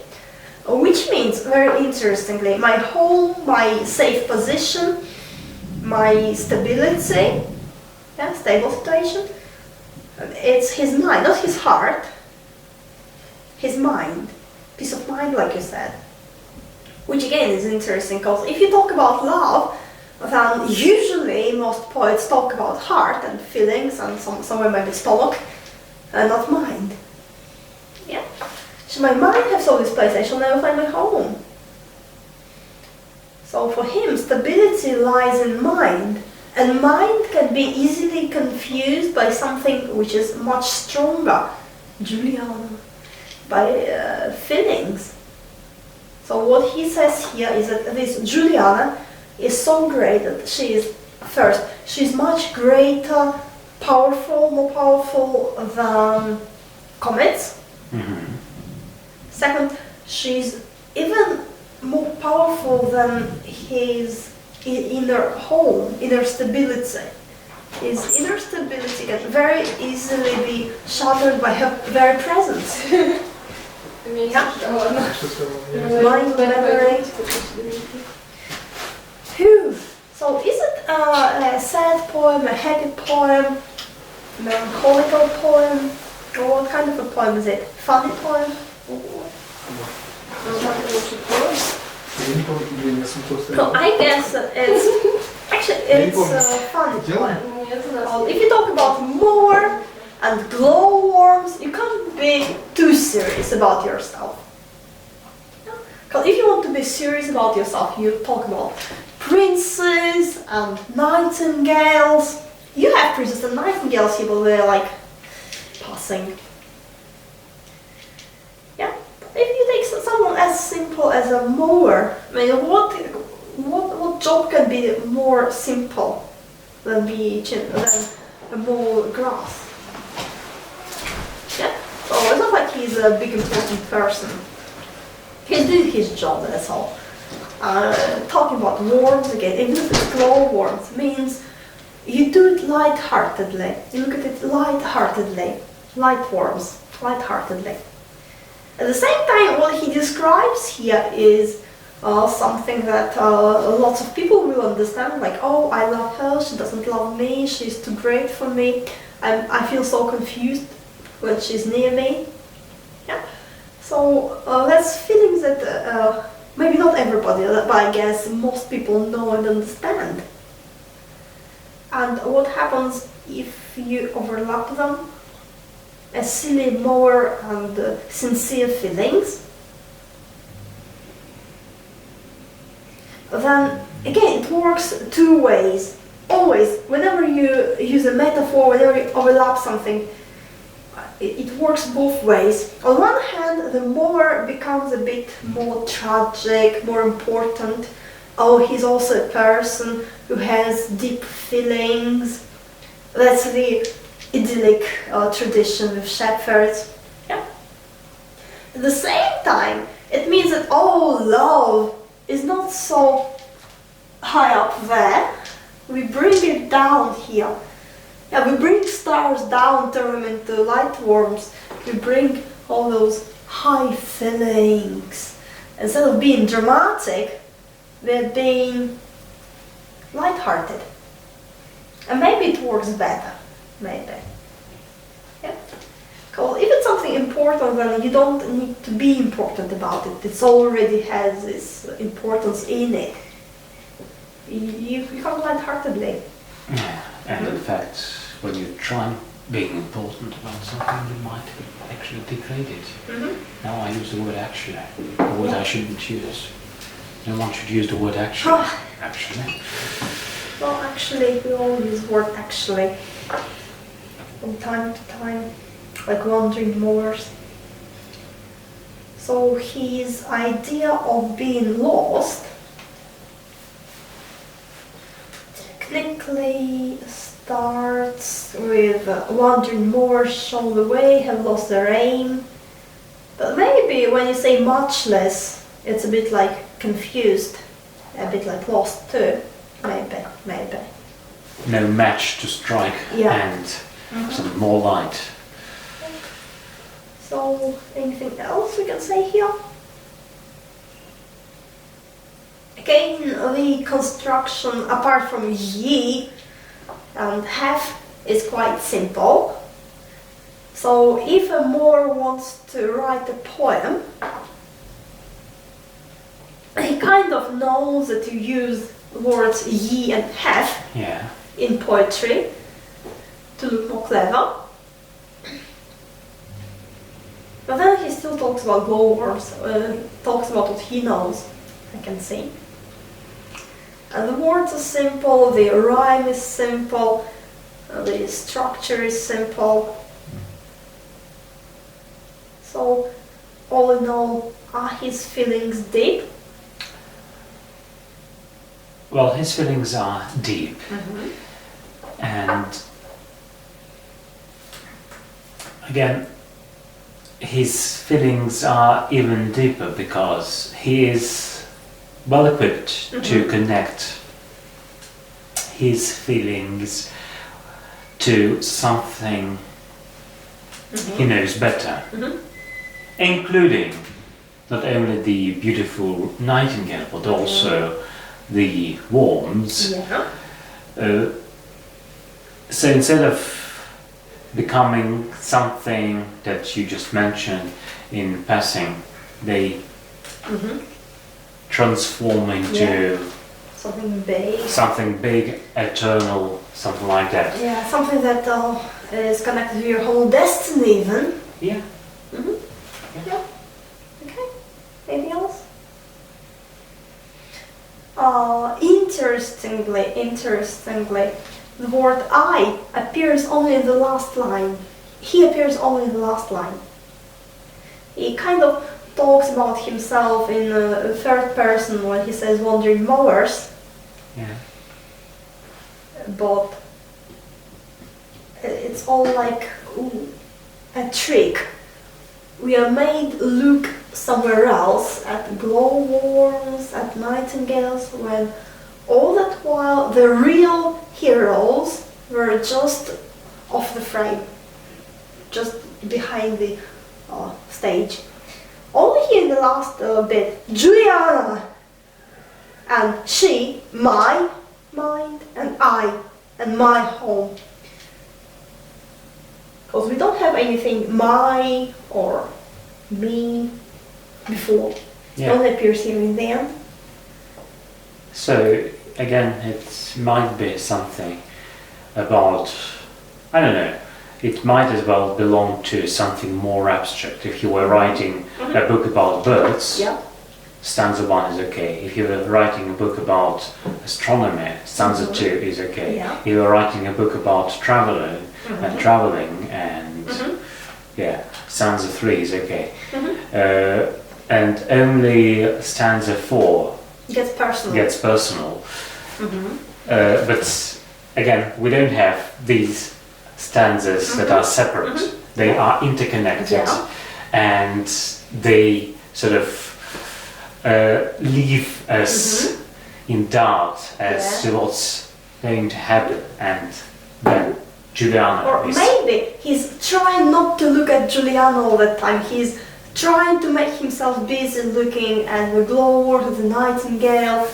Which means, very interestingly, my home, my safe position, my stability, stable situation, it's his mind, not his heart, his mind, peace of mind, like you said. Which again is interesting, because if you talk about love, then usually most poets talk about heart and feelings and somewhere maybe stomach, and not mind. Yeah. Should my mind have so displaced, I shall never find my home. So for him, stability lies in mind, and mind can be easily confused by something which is much stronger, Juliana, by feelings. So what he says here is that this Juliana is so great that she is much greater, more powerful than comets. Second, she's even more powerful than his inner home, inner stability. His inner stability can very easily be shattered by her very presence. Mind, memory. Phew. So is it a sad poem, a happy poem, melancholical poem, or what kind of a poem is it? Funny poem? No, I guess it's a funny poem. If you talk about more and glowworms, you can't be too serious about yourself. Because if you want to be serious about yourself, you talk about princes and nightingales. You have princes and nightingales here, but they're like passing. Yeah, but if you take someone as simple as a mower, I mean, what job can be more simple than a mow grass? Yeah, so it's not like he's a big important person. He's doing his job, that's all. Talking about worms again, even if it's glowworms, means you do it light-heartedly. You look at it light-heartedly. Light worms, light-heartedly. At the same time, what he describes here is something that lots of people will understand, like, oh, I love her, she doesn't love me, she's too great for me, I feel so confused when she's near me. Yeah. So that's feelings that maybe not everybody, but I guess most people know and understand. And what happens if you overlap them? A silly, mower and sincere feelings. Then again, it works two ways. Always, whenever you use a metaphor, whenever you overlap something, it works both ways. On one hand, the mower becomes a bit more tragic, more important. Oh, he's also a person who has deep feelings. That's the idyllic tradition with shepherds. Yeah. At the same time, it means that, oh, love is not so high up there. We bring it down here. Yeah, we bring stars down, turn them into light worms. We bring all those high feelings. Instead of being dramatic, they're being light-hearted. And maybe it works better. Maybe. Yeah. Because if it's something important, then you don't need to be important about it. It already has this importance in it. You become light-heartedly. Yeah, and in fact, when you try being important about something, you might actually degrade it. Now I use the word actually, a word I shouldn't use. No one should use the word actually. Actually. Well, actually, we all use the word actually. From time to time, like wandering mowers. So his idea of being lost technically starts with wandering mowers show the way, have lost their aim. But maybe when you say much less, it's a bit like confused, a bit like lost too. Maybe. No match to strike and some more light. So, anything else we can say here? Again, the construction, apart from ye and have, is quite simple. So, if a Moor wants to write a poem, he kind of knows that you use words ye and have in poetry to look more clever. But then he still talks about glowworms, talks about what he knows, I can see. And the words are simple, the rhyme is simple, the structure is simple. So, all in all, are his feelings deep? Well, his feelings are deep. And again, his feelings are even deeper because he is well equipped to connect his feelings to something he knows better, including not only the beautiful nightingale but also the worms. So instead of becoming something that you just mentioned in passing, they transform into something big, eternal, something like that. Yeah, something that is connected to your whole destiny even. Yeah. Yeah. Okay. Anything else? interestingly, the word I appears only in the last line. He appears only in the last line. He kind of talks about himself in a third person when he says wandering mowers, Yeah. but it's all like a trick. We are made look somewhere else, at glowworms, at nightingales, when all that while the real heroes were just off the frame, just behind the stage. Only here in the last bit, Juliana and she, my mind, and I, and my home. Because we don't have anything my or me before. Yeah. It only appears here in the end. So again, it might be something about, I don't know, it might as well belong to something more abstract. If you were writing a book about birds, Yeah. stanza 1 is okay. If you were writing a book about astronomy, stanza 2 is okay. Yeah. If you were writing a book about traveling and yeah, stanza 3 is okay. And only stanza 4 Gets personal. gets personal. But again, we don't have these stanzas that are separate. They are interconnected, Yeah. and they sort of leave us in doubt as to what's going to happen. And then Juliana Or is maybe he's trying not to look at Juliana all the time. He's trying to make himself busy looking at the glowworm, the nightingale,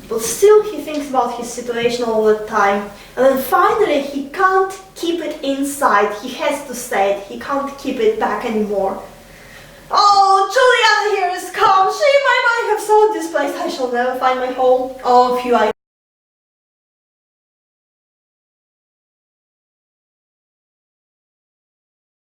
but still he thinks about his situation all the time. And then finally he can't keep it inside. He has to say it. He can't keep it back anymore. Oh, Juliana here is come. She might have sold this place. I shall never find my home. Oh, phew,